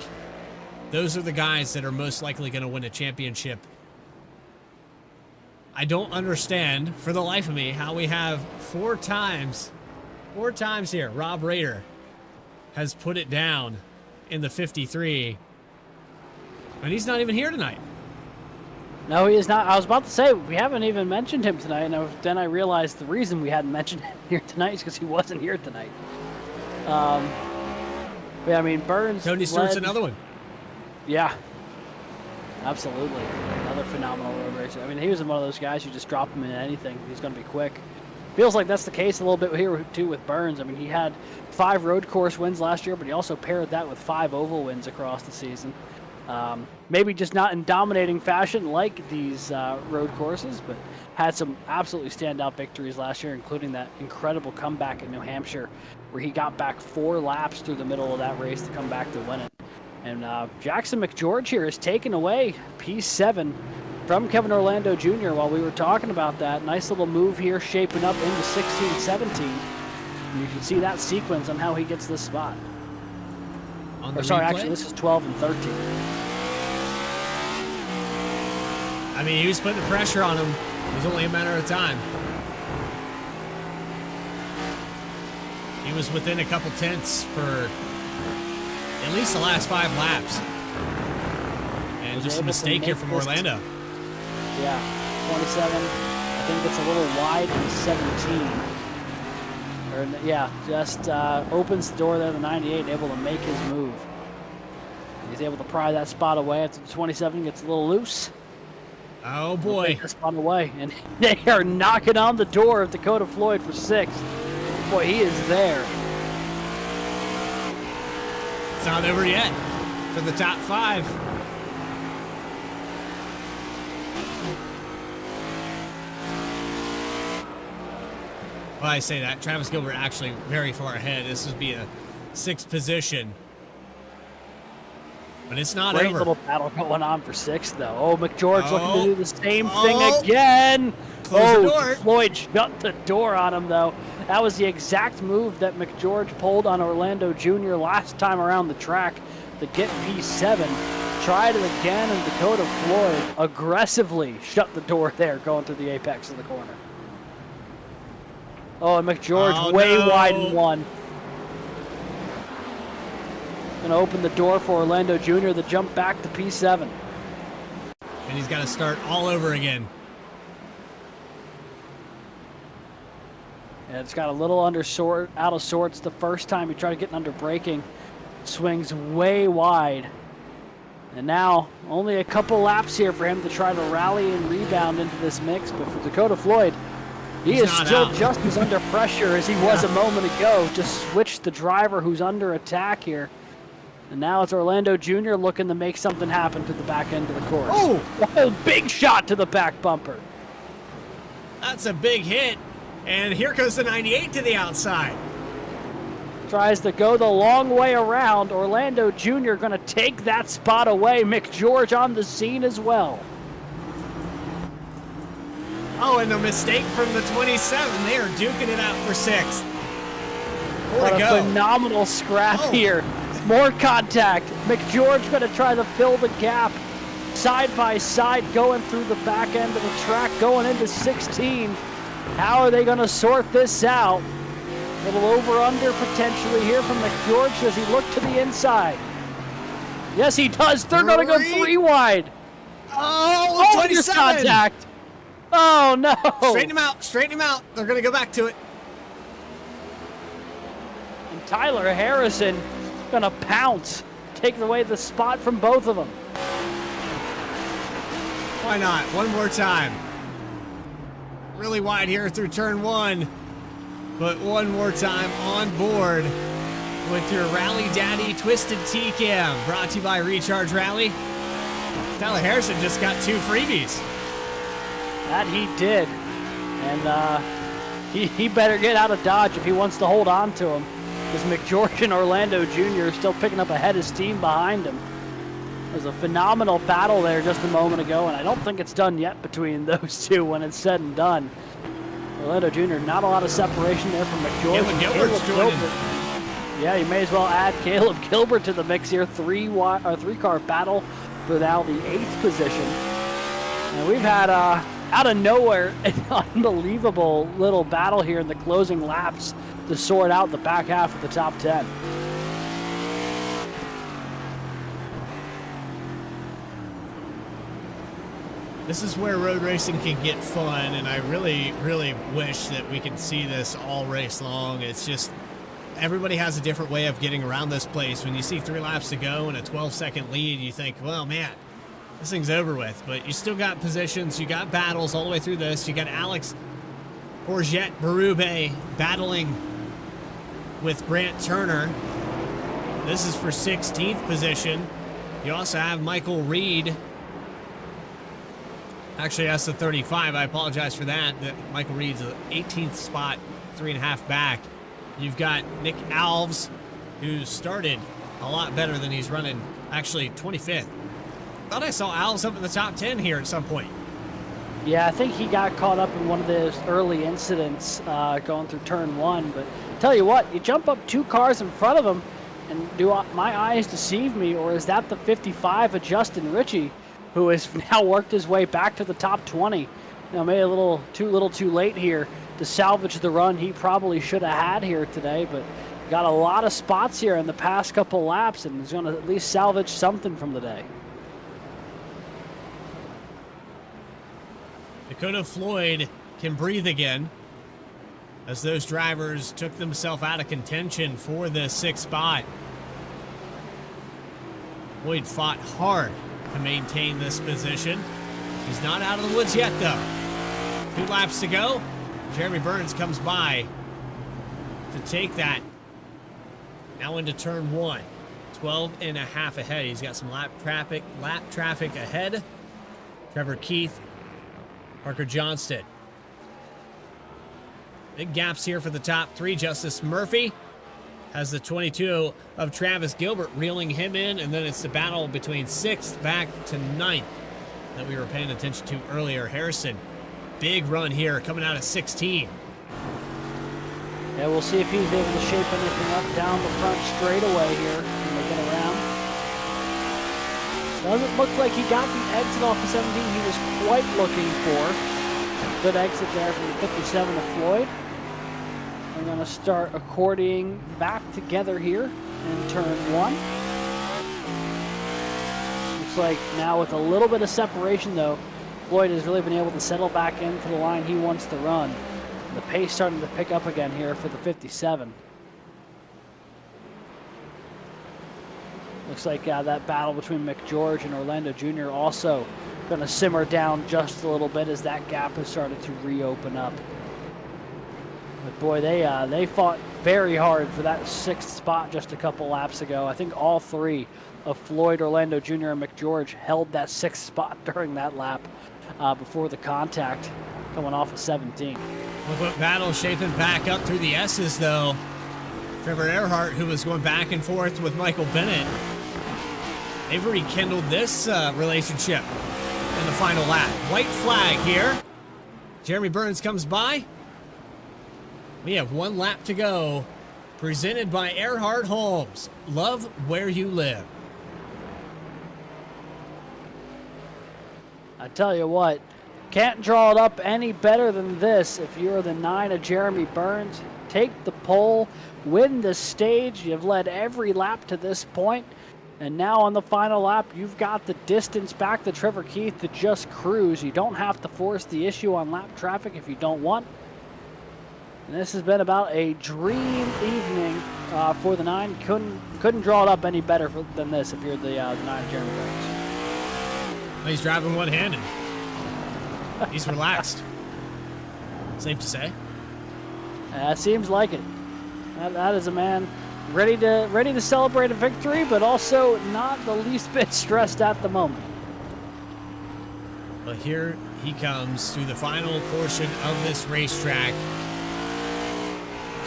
Those are the guys that are most likely going to win a championship. I don't understand, for the life of me, how we have four times here, Rob Rader has put it down in the 53, and he's not even here tonight. No, he is not. I was about to say, we haven't even mentioned him tonight, and then I realized the reason we hadn't mentioned him here tonight is because he wasn't here tonight. But yeah, I mean, Burns. Tony Stewart's another one. Yeah, absolutely. Another phenomenal road racer. I mean, he was one of those guys you just drop him in anything, he's going to be quick. Feels like that's the case a little bit here, too, with Burns. I mean, he had 5 road course wins last year, but he also paired that with 5 oval wins across the season. Maybe just not in dominating fashion like these road courses, but had some absolutely standout victories last year, including that incredible comeback in New Hampshire, where he got back 4 laps through the middle of that race to come back to win it. And Jackson McGeorge here has taken away P7 from Kevin Orlando Jr. while we were talking about that. Nice little move here, shaping up into 16-17. And you can see that sequence on how he gets this spot. Actually, this is 12 and 13. I mean, he was putting the pressure on him. It was only a matter of time. He was within a couple tenths for at least the last 5 laps. And just a mistake here from Orlando. Yeah, 27. I think it's a little wide in 17. Just opens the door there to 98, able to make his move. He's able to pry that spot away after the 27 gets a little loose. Oh boy. Take that spot away, and they are knocking on the door of Dakota Floyd for 6th. Boy, he is there. It's not over yet for the top 5. Well, I say that. Travis Gilbert actually very far ahead. This would be a 6th position. But it's not Great over. Little battle going on for 6th, though. Oh, McGeorge looking to do the same thing again. Close the door. Floyd shut the door on him, though. That was the exact move that McGeorge pulled on Orlando Jr. last time around the track to get P7. Tried it again, and Dakota Floyd aggressively shut the door there, going through the apex of the corner. Oh, and McGeorge way wide in 1. Going to open the door for Orlando Jr. to jump back to P7. And he's got to start all over again. Yeah, it's got a little out of sorts the first time he tried getting under braking. Swings way wide. And now, only a couple laps here for him to try to rally and rebound into this mix. But for Dakota Floyd, he is still just as under pressure as he was a moment ago. Just switched the driver who's under attack here. And now it's Orlando Jr. looking to make something happen to the back end of the course. Oh, big shot to the back bumper. That's a big hit. And here goes the 98 to the outside. Tries to go the long way around. Orlando Jr. going to take that spot away. McGeorge on the scene as well. Oh, and a mistake from the 27. They are duking it out for 6th. What a phenomenal scrap here. More contact. McGeorge going to try to fill the gap. Side by side going through the back end of the track, going into 16. How are they going to sort this out? A little over-under potentially here from McGeorge. Does he look to the inside? Yes, he does. They're going to go 3 wide. Oh, 27. Contact. Oh, no. Straighten him out. Straighten him out. They're going to go back to it. And Tyler Harrison going to pounce. Taking away the spot from both of them. Why not? One more time. Really wide here through turn 1. But one more time on board with your Rally Daddy Twisted T-Cam. Brought to you by Recharge Rally. Tyler Harrison just got 2 freebies. That he did. And he better get out of Dodge if he wants to hold on to him. as McGeorge and Orlando Jr. still picking up a head of steam behind him. There's a phenomenal battle there just a moment ago, and I don't think it's done yet between those two when it's said and done. Orlando Jr., not a lot of separation there from McGeorge. Caleb Gilbert's joining. Yeah, you may as well add Caleb Gilbert to the mix here. Three-car battle for now the 8th position. And we've had, out of nowhere, an unbelievable little battle here in the closing laps to sort out the back half of the top 10. This is where road racing can get fun, and I really, really wish that we could see this all race long. It's just, everybody has a different way of getting around this place. When you see 3 laps to go and a 12-second lead, you think, well, man, this thing's over with. But you still got positions, you got battles all the way through this. You got Alex Bourget Berube battling with Grant Turner. This is for 16th position. You also have Michael Reed. Actually, that's the 35. I apologize for that. Michael Reed's the 18th spot, 3.5 back. You've got Nick Alves, who started a lot better than he's running. Actually, 25th. Thought I saw Alves up in the top 10 here at some point. Yeah, I think he got caught up in one of those early incidents going through turn 1. But tell you what, you jump up 2 cars in front of him, and do my eyes deceive me, or is that the 55 of Justin Ritchie, who has now worked his way back to the top 20? Now, maybe a little too late here to salvage the run he probably should have had here today, but got a lot of spots here in the past couple laps, and is going to at least salvage something from the day. Dakota Floyd can breathe again as those drivers took themselves out of contention for the 6th spot. Floyd fought hard to maintain this position. He's not out of the woods yet, though. 2 laps to go. Jeremy Burns comes by to take that. Now into turn 1. 12.5 ahead. He's got some lap traffic ahead. Trevor Keith, Parker Johnston. Big gaps here for the top 3. Justice Murphy has the 22 of Travis Gilbert reeling him in, and then it's the battle between 6th back to 9th that we were paying attention to earlier. Harrison, big run here coming out of 16. Yeah, we'll see if he's able to shape anything up down the front straightaway here when they get around. Doesn't look like he got the exit off of 17 he was quite looking for. Good exit there from the 57 of Floyd. We're going to start accordioning back together here in turn 1. Looks like now with a little bit of separation, though, Floyd has really been able to settle back into the line he wants to run. The pace starting to pick up again here for the 57. Looks like that battle between McGeorge and Orlando Jr. also going to simmer down just a little bit as that gap has started to reopen up. But boy, they fought very hard for that 6th spot just a couple laps ago. I think all 3 of Floyd, Orlando Jr., and McGeorge held that 6th spot during that lap before the contact coming off of 17. Well, battle shaping back up through the S's, though. Trevor Erhardt, who was going back and forth with Michael Bennett, they've rekindled this relationship in the final lap. White flag here. Jeremy Burns comes by. We have 1 lap to go. Presented by Erhardt Homes. Love where you live. I tell you what, can't draw it up any better than this. If you're the 9 of Jeremy Burns, take the pole, win the stage. You've led every lap to this point, and now on the final lap, you've got the distance back to Trevor Keith to just cruise. You don't have to force the issue on lap traffic if you don't want. And this has been about a dream evening for the 9. Couldn't draw it up any better than this if you're the 9 of Jeremy Burns. He's driving one-handed. He's relaxed. Safe to say. Seems like it. That is a man ready to celebrate a victory, but also not the least bit stressed at the moment. Well, here he comes through the final portion of this racetrack.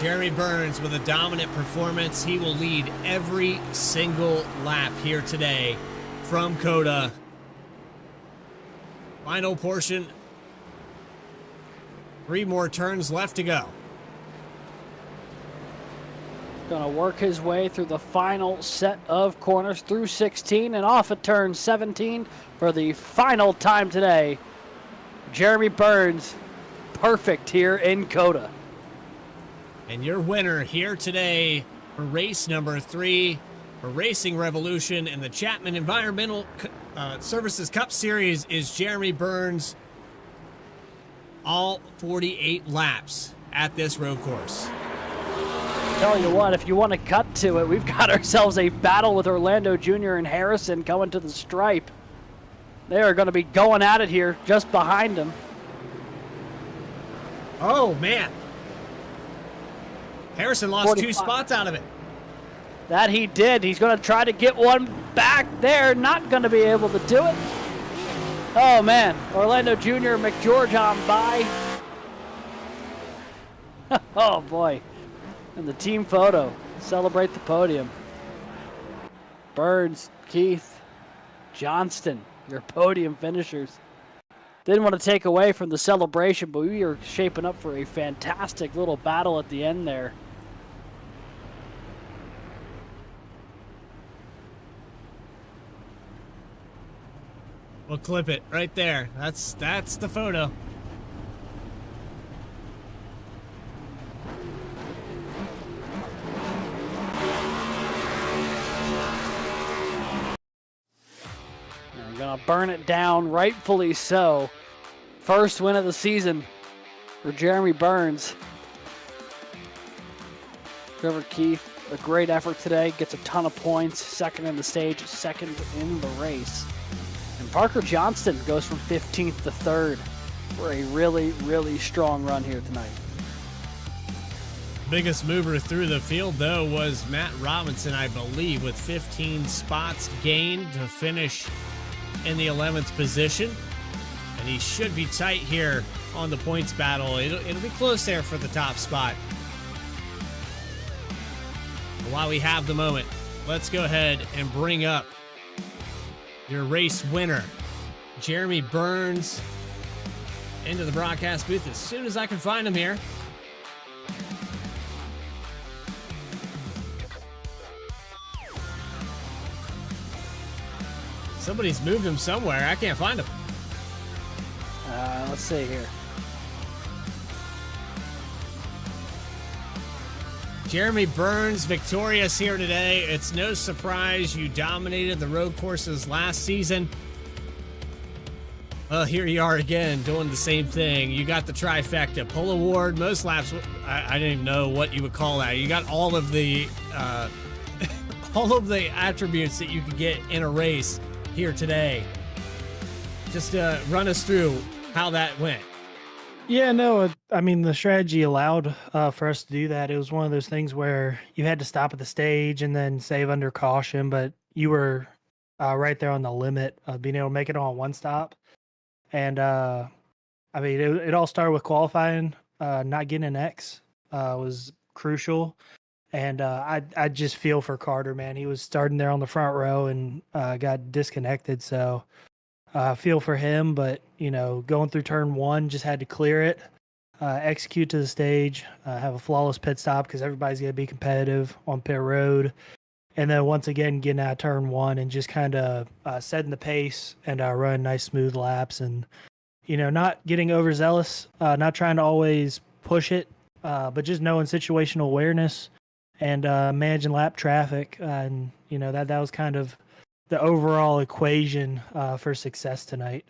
Jeremy Burns with a dominant performance. He will lead every single lap here today from COTA. Final portion. 3 more turns left to go. Gonna work his way through the final set of corners through 16 and off at turn 17 for the final time today. Jeremy Burns, perfect here in COTA. And your winner here today for race number 3 for Racing Revolution in the Chapman Environmental Services Cup Series is Jeremy Burns. All 48 laps at this road course. Tell you what, if you want to cut to it, we've got ourselves a battle with Orlando Jr. and Harrison going to the stripe. They are going to be going at it here just behind him. Oh, man. Harrison lost 45. 2 spots out of it. That he did. He's going to try to get one back there. Not going to be able to do it. Oh, man. Orlando Jr. McGeorge on by. Oh, boy. And the team photo. Celebrate the podium. Burns, Keith, Johnston, your podium finishers. Didn't want to take away from the celebration, but we are shaping up for a fantastic little battle at the end there. We'll clip it right there. That's the photo. I'm gonna burn it down, rightfully so. First win of the season for Jeremy Burns. Trevor Keith, a great effort today, gets a ton of points, second in the stage, second in the race. And Parker Johnston goes from 15th to 3rd for a really, really strong run here tonight. Biggest mover through the field, though, was Matt Robinson, I believe, with 15 spots gained to finish in the 11th position. And he should be tight here on the points battle. It'll be close there for the top spot. But while we have the moment, let's go ahead and bring up your race winner, Jeremy Burns, into the broadcast booth as soon as I can find him here. Somebody's moved him somewhere. I can't find him. Let's see here. Jeremy Burns victorious here today. It's no surprise you dominated the road courses last season. Well, here you are again doing the same thing. You got the trifecta, pole award, most laps. I didn't even know what you would call that. You got all of the all of the attributes that you could get in a race here today. Just run us through how that went. Yeah, no, I mean, the strategy allowed for us to do that. It was one of those things where you had to stop at the stage and then save under caution, but you were right there on the limit of being able to make it on one stop. And I mean, it all started with qualifying. Not getting an X was crucial. And I just feel for Carter, man. He was starting there on the front row and got disconnected. So feel for him, but you know, going through turn 1, just had to clear it, execute to the stage, have a flawless pit stop because everybody's going to be competitive on pit road. And then once again, getting out of turn 1 and just kind of setting the pace and running nice smooth laps and, you know, not getting overzealous, not trying to always push it, but just knowing situational awareness and managing lap traffic. And, you know, that was kind of the overall equation for success tonight.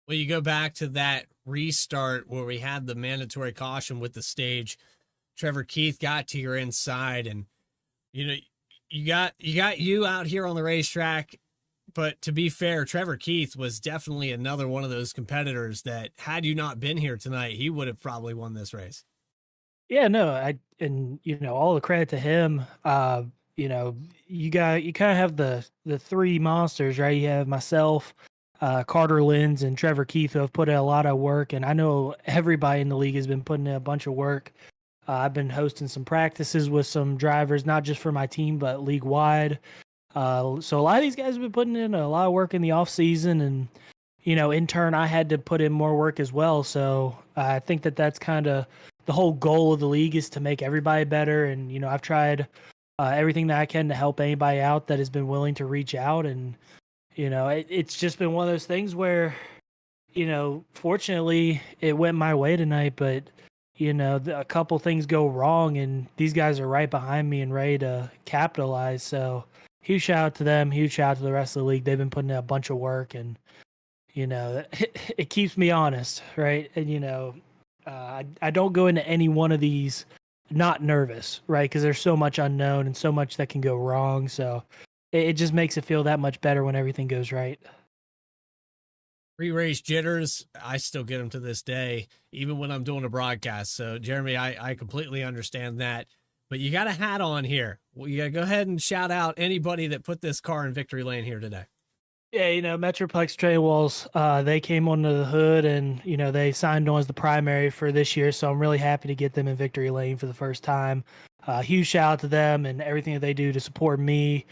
Well, you go back to that restart where we had the mandatory caution with the stage. Trevor Keith got to your inside, and you know you got you out here on the racetrack. But to be fair, Trevor Keith was definitely another one of those competitors that, had you not been here tonight, he would have probably won this race. Yeah, no, and you know, all the credit to him. You know, you kind of have the three monsters, right? You have myself, Carter Lenz and Trevor Keith, who have put in a lot of work, and I know everybody in the league has been putting in a bunch of work. I've been hosting some practices with some drivers, not just for my team, but league wide. So a lot of these guys have been putting in a lot of work in the off season, and in turn, I had to put in more work as well. So I think that that's kind of the whole goal of the league, is to make everybody better. And I've tried everything that I can to help anybody out that has been willing to reach out. And it's just been one of those things where fortunately it went my way tonight, but a couple things go wrong, and these guys are right behind me and ready to capitalize. So huge shout out to them, huge shout out to the rest of the league. They've been putting in a bunch of work, and it keeps me honest, right? And I don't go into any one of these not nervous, right? Because there's so much unknown and so much that can go wrong. So it just makes it feel that much better when everything goes right. Pre-race jitters, I still get them to this day, even when I'm doing a broadcast. So, Jeremy, I completely understand that. But you got a hat on here. Well, you got to go ahead and shout out anybody that put this car in victory lane here today. Yeah, Metroplex Trade Walls, they came onto the hood, and, they signed on as the primary for this year. So I'm really happy to get them in victory lane for the first time. Huge shout out to them and everything that they do to support me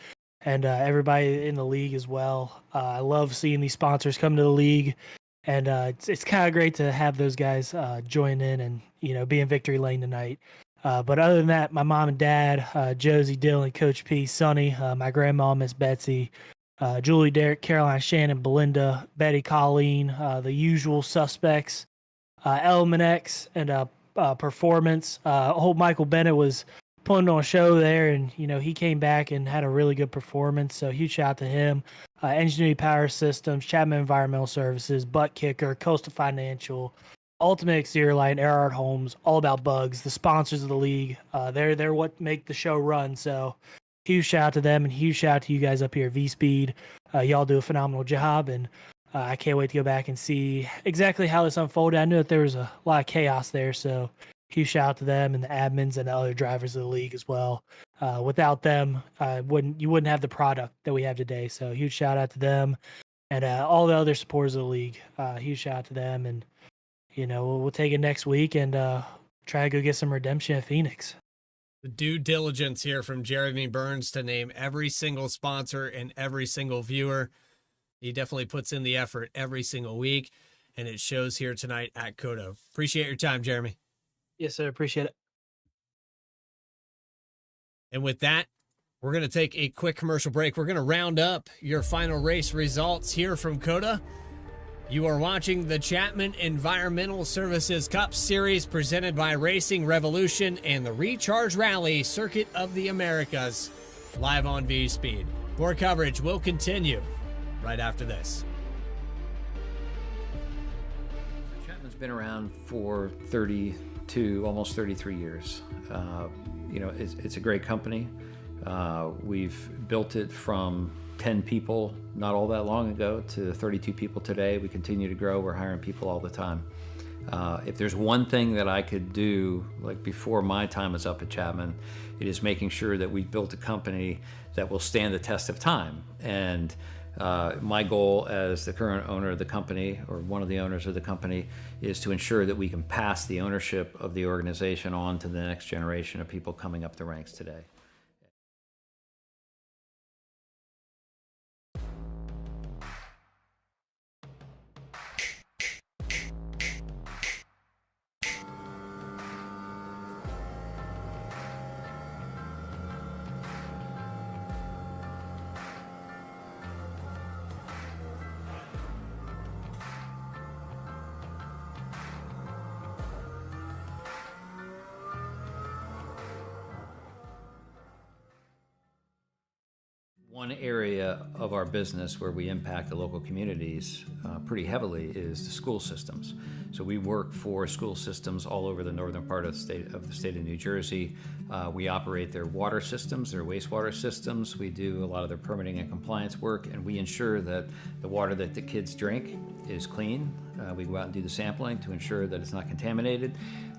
and everybody in the league as well. I love seeing these sponsors come to the league, and it's kind of great to have those guys join in and, be in victory lane tonight. But other than that, my mom and dad, Josie, Dylan, Coach P, Sonny, my grandma, Miss Betsy, Julie, Derek, Caroline, Shannon, Belinda, Betty, Colleen, the usual suspects, Element X, and Performance. Old Michael Bennett was putting on a show there, and he came back and had a really good performance. So huge shout out to him. Enginuity Power Systems, Chapman Environmental Services, Buttkicker, Coastal Financial, Ultimate Exterior Light, Erhardt Homes, All About Bugs, the sponsors of the league. They're what make the show run. So huge shout out to them, and huge shout out to you guys up here at V-Speed. Y'all do a phenomenal job, and I can't wait to go back and see exactly how this unfolded. I knew that there was a lot of chaos there, so huge shout out to them and the admins and the other drivers of the league as well. Without them, you wouldn't have the product that we have today. So huge shout out to them and all the other supporters of the league. Huge shout out to them, and we'll take it next week and try to go get some redemption at Phoenix. The due diligence here from Jeremy Burns to name every single sponsor and every single viewer. He definitely puts in the effort every single week, and it shows here tonight at COTA. Appreciate your time, Jeremy. Yes, sir. Appreciate it. And with that, we're going to take a quick commercial break. We're going to round up your final race results here from COTA. You are watching the Chapman Environmental Services Cup Series presented by Racing Revolution and the Recharge Rally Circuit of the Americas, live on V-Speed. More coverage will continue right after this. Chapman's been around for 32, almost 33 years. It's a great company. We've built it from 10 people not all that long ago to 32 people today. We continue to grow. We're hiring people all the time. If there's one thing that I could do, like before my time is up at Chapman, it is making sure that we built a company that will stand the test of time. And my goal as the current owner of the company, or one of the owners of the company, is to ensure that we can pass the ownership of the organization on to the next generation of people coming up the ranks today. One area of our business where we impact the local communities pretty heavily is the school systems. So we work for school systems all over the northern part of the state of New Jersey. We operate their water systems, their wastewater systems. We do a lot of their permitting and compliance work, and we ensure that the water that the kids drink is clean. We go out and do the sampling to ensure that it's not contaminated.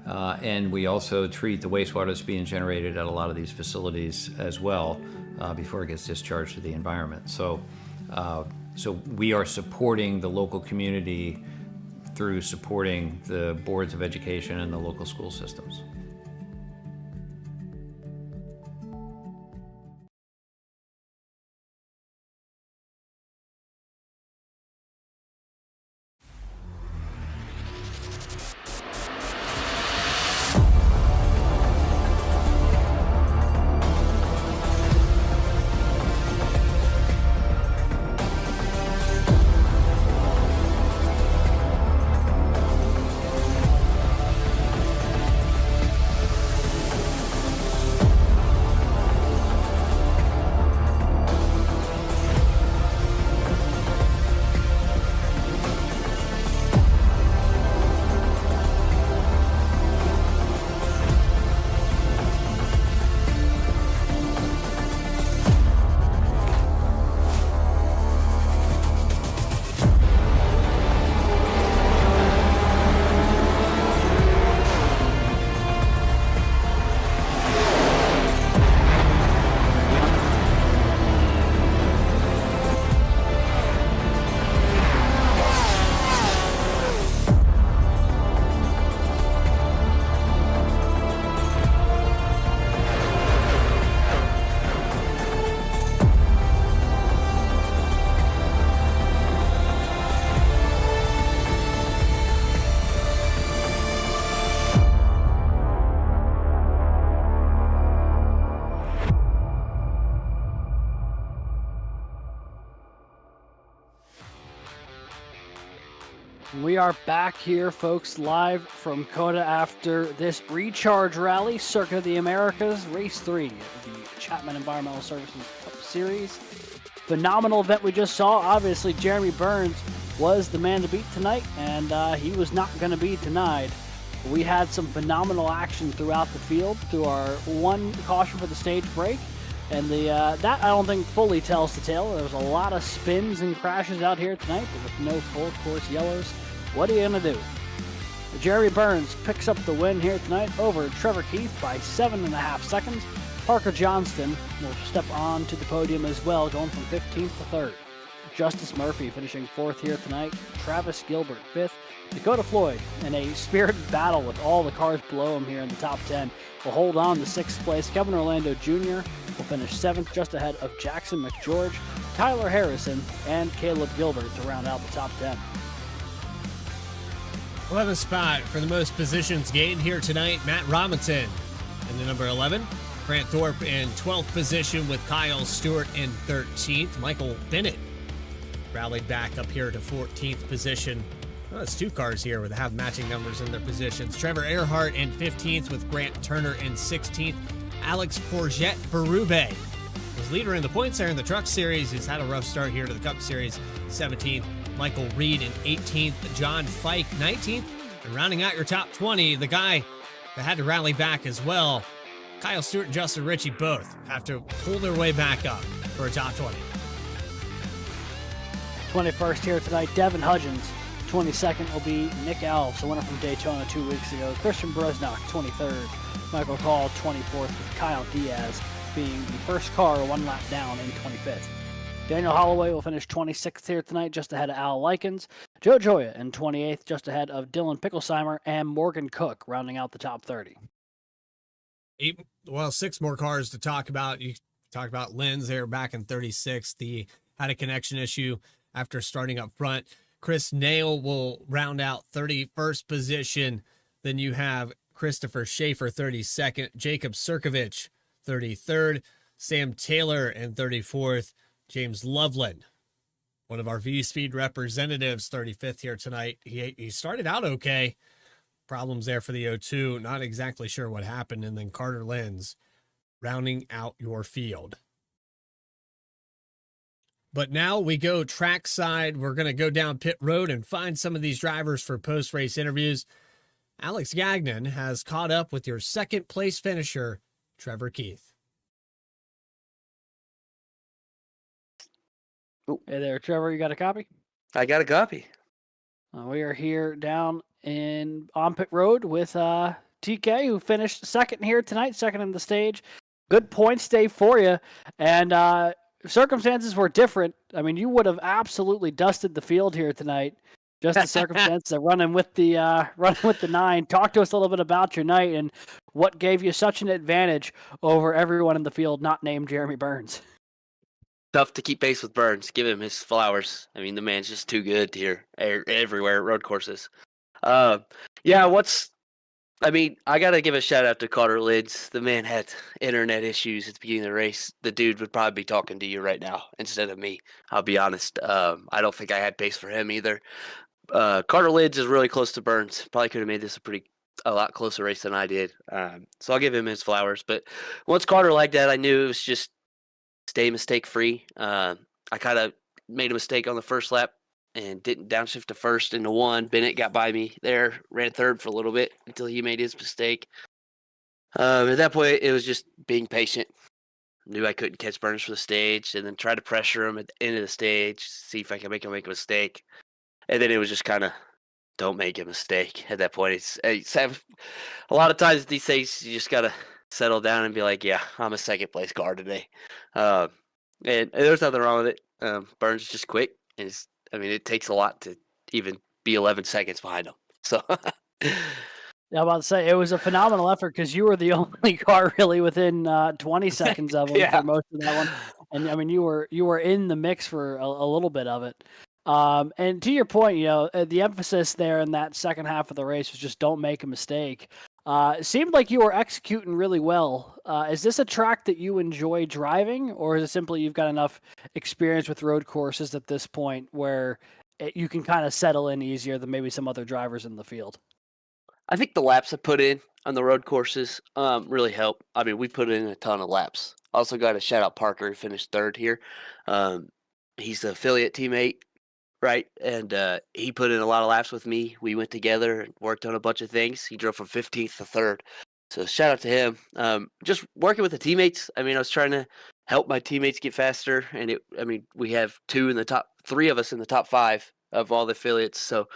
And we also treat the wastewater that's being generated at a lot of these facilities as well before it gets discharged to the environment. So So we are supporting the local community through supporting the boards of education and the local school systems. We are back here, folks, live from COTA after this recharge rally, Circuit of the Americas, Race 3 of the Chapman Environmental Services Cup Series. Phenomenal event we just saw. Obviously, Jeremy Burns was the man to beat tonight, and he was not going to be denied. We had some phenomenal action throughout the field through our one caution for the stage break. And that, I don't think, fully tells the tale. There was a lot of spins and crashes out here tonight, but with no full-course yellows. What are you going to do? Jeremy Burns picks up the win here tonight over Trevor Keith by 7.5 seconds. Parker Johnston will step on to the podium as well, going from 15th to 3rd. Justice Murphy finishing 4th here tonight. Travis Gilbert 5th. Dakota Floyd in a spirited battle with all the cars below him here in the top 10 will hold on to 6th place. Kevin Orlando Jr. will finish 7th, just ahead of Jackson McGeorge, Tyler Harrison, and Caleb Gilbert to round out the top 10. 11th spot for the most positions gained here tonight, Matt Robinson in the number 11. Grant Thorpe in 12th position with Kyle Stewart in 13th. Michael Bennett rallied back up here to 14th position. Well, that's two cars here that have matching numbers in their positions. Trevor Erhardt in 15th with Grant Turner in 16th. Alex Bourget Berube was leader in the points there in the Truck Series. He's had a rough start here to the Cup Series, 17th. Michael Reed in 18th. John Fike, 19th. And rounding out your top 20, the guy that had to rally back as well, Kyle Stewart and Justin Ritchie both have to pull their way back up for a top 20. 21st here tonight, Devin Hudgens. 22nd will be Nick Alves, the winner from Daytona 2 weeks ago. Christian Brosnock, 23rd. Michael Call, 24th, with Kyle Diaz being the first car one lap down in 25th. Daniel Holloway will finish 26th here tonight, just ahead of Al Likens. Joe Joya in 28th, just ahead of Dylan Picklesheimer and Morgan Cook, rounding out the top 30. 6 more cars to talk about. You talked about Lenz there back in 36th. He had a connection issue after starting up front. Chris Nail will round out 31st position. Then you have Christopher Schaefer, 32nd. Jacob Sirkovich, 33rd. Sam Taylor in 34th. James Loveland, one of our V-Speed representatives, 35th here tonight. He started out okay. Problems there for the O2. Not exactly sure what happened. And then Carter Lenz rounding out your field. But now we go trackside. We're going to go down pit road and find some of these drivers for post-race interviews. Alex Gagnon has caught up with your second place finisher, Trevor Keith. Hey there, Trevor. You got a copy? I got a copy. We are here down on pit road with TK, who finished second here tonight, second in the stage. Good points day for you. And circumstances were different, I mean, you would have absolutely dusted the field here tonight. Just the circumstance of running with the 9. Talk to us a little bit about your night and what gave you such an advantage over everyone in the field not named Jeremy Burns. Tough to keep pace with Burns. Give him his flowers. I mean, the man's just too good here, everywhere at road courses. Yeah, I got to give a shout out to Carter Lids. The man had internet issues at the beginning of the race. The dude would probably be talking to you right now instead of me. I'll be honest. I don't think I had pace for him either. Carter Lids is really close to Burns. Probably could have made this a lot closer race than I did. So I'll give him his flowers. But once Carter like that, I knew it was just stay mistake free. I kind of made a mistake on the first lap and didn't downshift to first into 1. Bennett got by me there, ran third for a little bit until he made his mistake. At that point, it was just being patient. Knew I couldn't catch Burns for the stage, and then tried to pressure him at the end of the stage, see if I could make him make a mistake. And then it was just kind of, don't make a mistake. At that point, it's a lot of times these days you just gotta settle down and be like, yeah, I'm a second place car today. And there's nothing wrong with it. Burns is just quick, and it takes a lot to even be 11 seconds behind him. So. Yeah, I'm about to say, it was a phenomenal effort because you were the only car really within 20 seconds of him for most of that one. And I mean, you were in the mix for a little bit of it. And to your point, the emphasis there in that second half of the race was just don't make a mistake. It seemed like you were executing really well. Is this a track that you enjoy driving, or is it simply you've got enough experience with road courses at this point where you can kind of settle in easier than maybe some other drivers in the field? I think the laps I put in on the road courses really help. I mean, we put in a ton of laps. Also got to shout out Parker, who finished third here. He's the affiliate teammate, right? And he put in a lot of laps with me. We went together and worked on a bunch of things. He drove from 15th to 3rd. So shout out to him. Just working with the teammates. I mean, I was trying to help my teammates get faster. And we have 3 of us in the top 5 of all the affiliates. So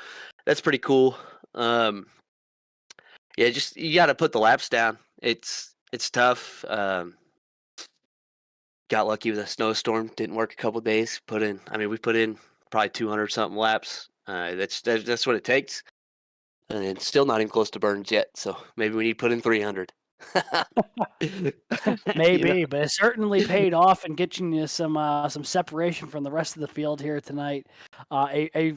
that's pretty cool. Yeah, just you got to put the laps down. It's tough. Got lucky with a snowstorm. Didn't work a couple days. We put in probably 200 something laps. That's what it takes. And it's still not even close to Burns yet. So maybe we need to put in 300. Maybe, but it certainly paid off in getting you some separation from the rest of the field here tonight. A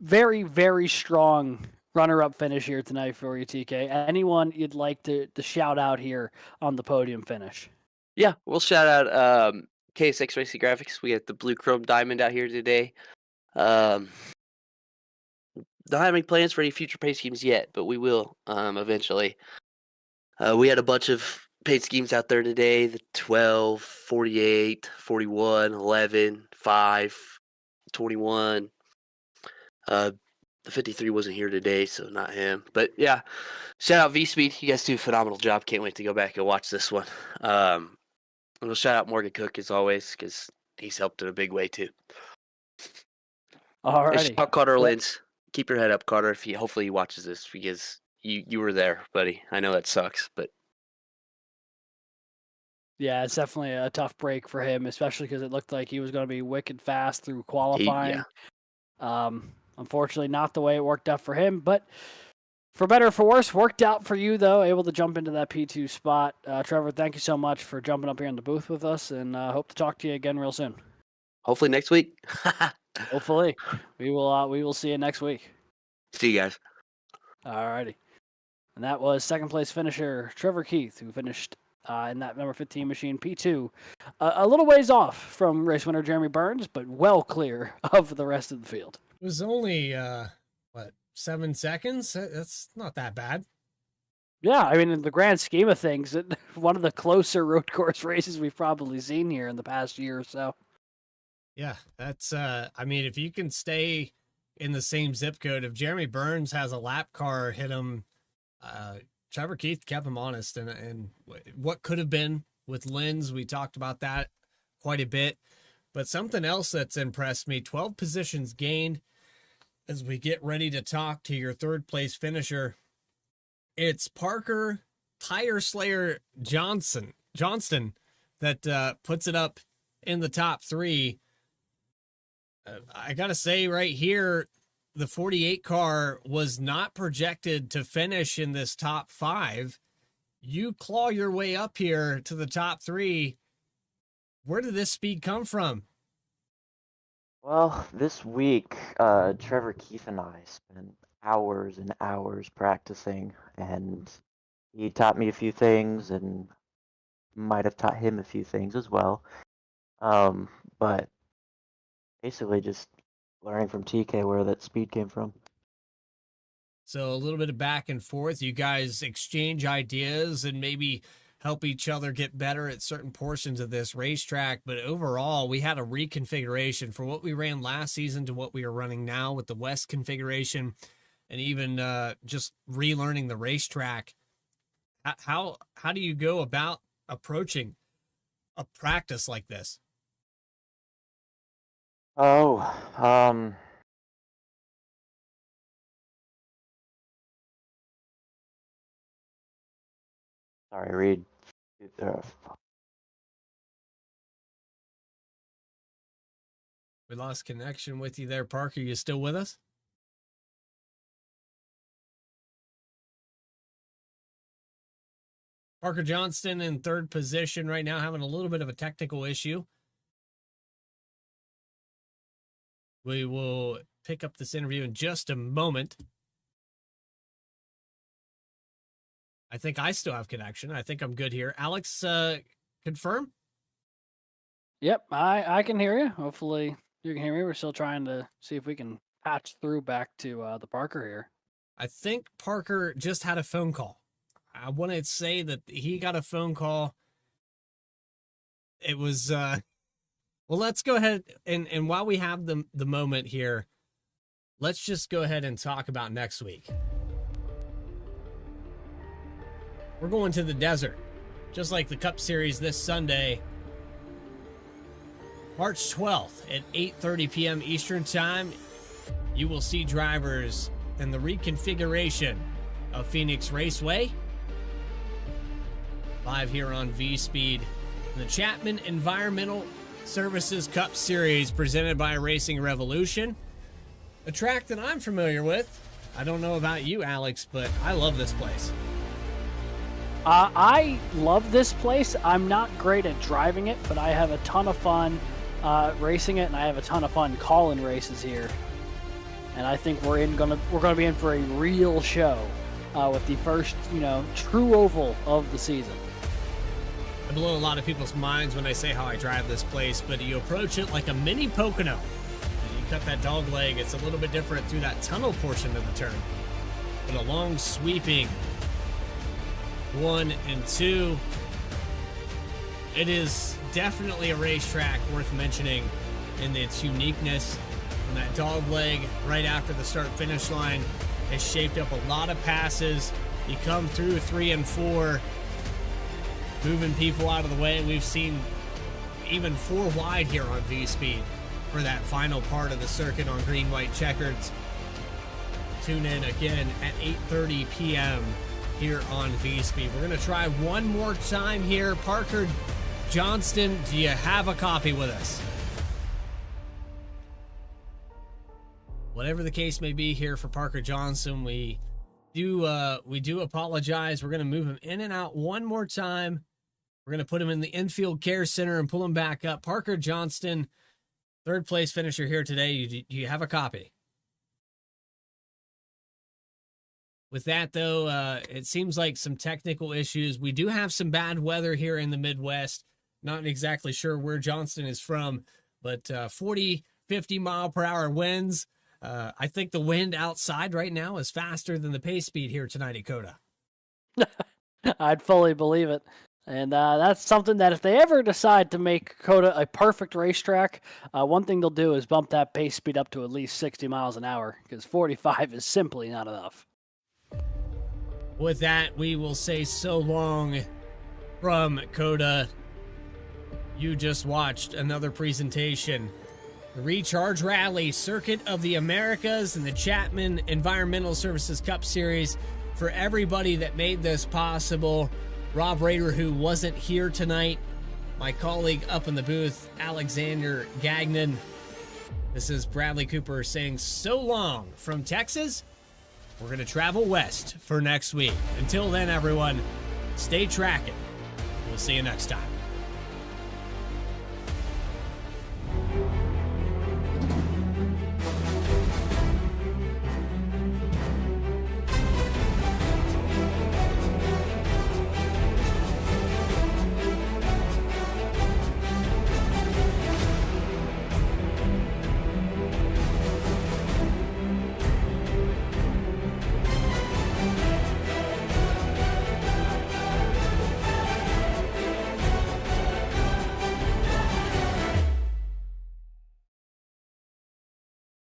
very, very strong runner-up finish here tonight for you, TK. Anyone you'd like to shout out here on the podium finish? Yeah, we'll shout out KSX Racing Graphics. We got the blue chrome diamond out here today. Don't have any plans for any future paint schemes yet, but we will eventually. We had a bunch of paint schemes out there today: the 12, 48, 41, 11, 5, 21. The 53 wasn't here today, so not him. But yeah, shout out V-Speed. You guys do a phenomenal job. Can't wait to go back and watch this one. And we'll shout out Morgan Cook as always, because he's helped in a big way too. All right. Shout out Carter Lins. Keep your head up, Carter. Hopefully he watches this, because you were there, buddy. I know that sucks, but yeah, it's definitely a tough break for him, especially because it looked like he was going to be wicked fast through qualifying. Unfortunately, not the way it worked out for him, but for better or for worse, worked out for you, though, able to jump into that P2 spot. Trevor, thank you so much for jumping up here in the booth with us, and hope to talk to you again real soon. Hopefully next week. Hopefully. We will see you next week. See you guys. All righty. And that was second place finisher Trevor Keith, who finished in that number 15 machine P2. A little ways off from race winner Jeremy Burns, but well clear of the rest of the field. It was only, 7 seconds? That's not that bad. Yeah, I mean, in the grand scheme of things, one of the closer road course races we've probably seen here in the past year or so. Yeah, that's, if you can stay in the same zip code, if Jeremy Burns has a lap car hit him, Trevor Keith kept him honest. And what could have been with Linz, we talked about that quite a bit. But something else that's impressed me, 12 positions gained. As we get ready to talk to your third place finisher, it's Parker Tire Slayer Johnston that puts it up in the top 3. I got to say right here, the 48 car was not projected to finish in this top 5. You claw your way up here to the top 3. Where did this speed come from? Well, this week, Trevor Keefe and I spent hours and hours practicing, and he taught me a few things and might have taught him a few things as well. But basically just learning from TK where that speed came from. So a little bit of back and forth. You guys exchange ideas and maybe help each other get better at certain portions of this racetrack. But overall, we had a reconfiguration for what we ran last season to what we are running now with the West configuration, and even just relearning the racetrack. How do you go about approaching a practice like this? Sorry, Reed. We lost connection with you there, Parker. You still with us? Parker Johnston in 3rd position right now, having a little bit of a technical issue. We will pick up this interview in just a moment. I think I still have connection. I think I'm good here. Alex, confirm? Yep, I can hear you. Hopefully you can hear me. We're still trying to see if we can patch through back to the Parker here. I think Parker just had a phone call. I want to say that he got a phone call. It was, well, let's go ahead and while we have the moment here, let's just go ahead and talk about next week. We're going to the desert, just like the Cup Series this Sunday, March 12th at 8:30 p.m. Eastern Time. You will see drivers in the reconfiguration of Phoenix Raceway, live here on V-Speed. The Chapman Environmental Services Cup Series presented by Racing Revolution, a track that I'm familiar with. I don't know about you, Alex, but I love this place. I love this place. I'm not great at driving it, but I have a ton of fun racing it, and I have a ton of fun calling races here. And I think we're gonna be in for a real show with the first, true oval of the season. I blow a lot of people's minds when I say how I drive this place, but you approach it like a mini Pocono. And you cut that dog leg, it's a little bit different through that tunnel portion of the turn. But a long sweeping 1 and 2. It is definitely a racetrack worth mentioning in its uniqueness. And that dog leg right after the start-finish line has shaped up a lot of passes. You come through 3 and 4, moving people out of the way. We've seen even 4 wide here on V-Speed for that final part of the circuit on green-white checkers. Tune in again at 8:30 p.m. here on V-Speed. We're going to try one more time here. Parker Johnston, do you have a copy with us? Whatever the case may be here for Parker Johnston, we do apologize. We're going to move him in and out one more time. We're going to put him in the infield care center and pull him back up. Parker Johnston, 3rd place finisher here today. Do you have a copy? With that, though, it seems like some technical issues. We do have some bad weather here in the Midwest. Not exactly sure where Johnston is from, but 40, 50 mile per hour winds. I think the wind outside right now is faster than the pace speed here tonight at COTA. I'd fully believe it. And that's something that if they ever decide to make COTA a perfect racetrack, one thing they'll do is bump that pace speed up to at least 60 miles an hour, because 45 is simply not enough. With that, we will say so long from COTA. You just watched another presentation. The Recharge Rally Circuit of the Americas and the Chapman Environmental Services Cup Series. For everybody that made this possible, Rob Rader, who wasn't here tonight, my colleague up in the booth, Alexander Gagnon. This is Bradley Cooper saying so long from Texas. We're going to travel west for next week. Until then, everyone, stay tracking. We'll see you next time.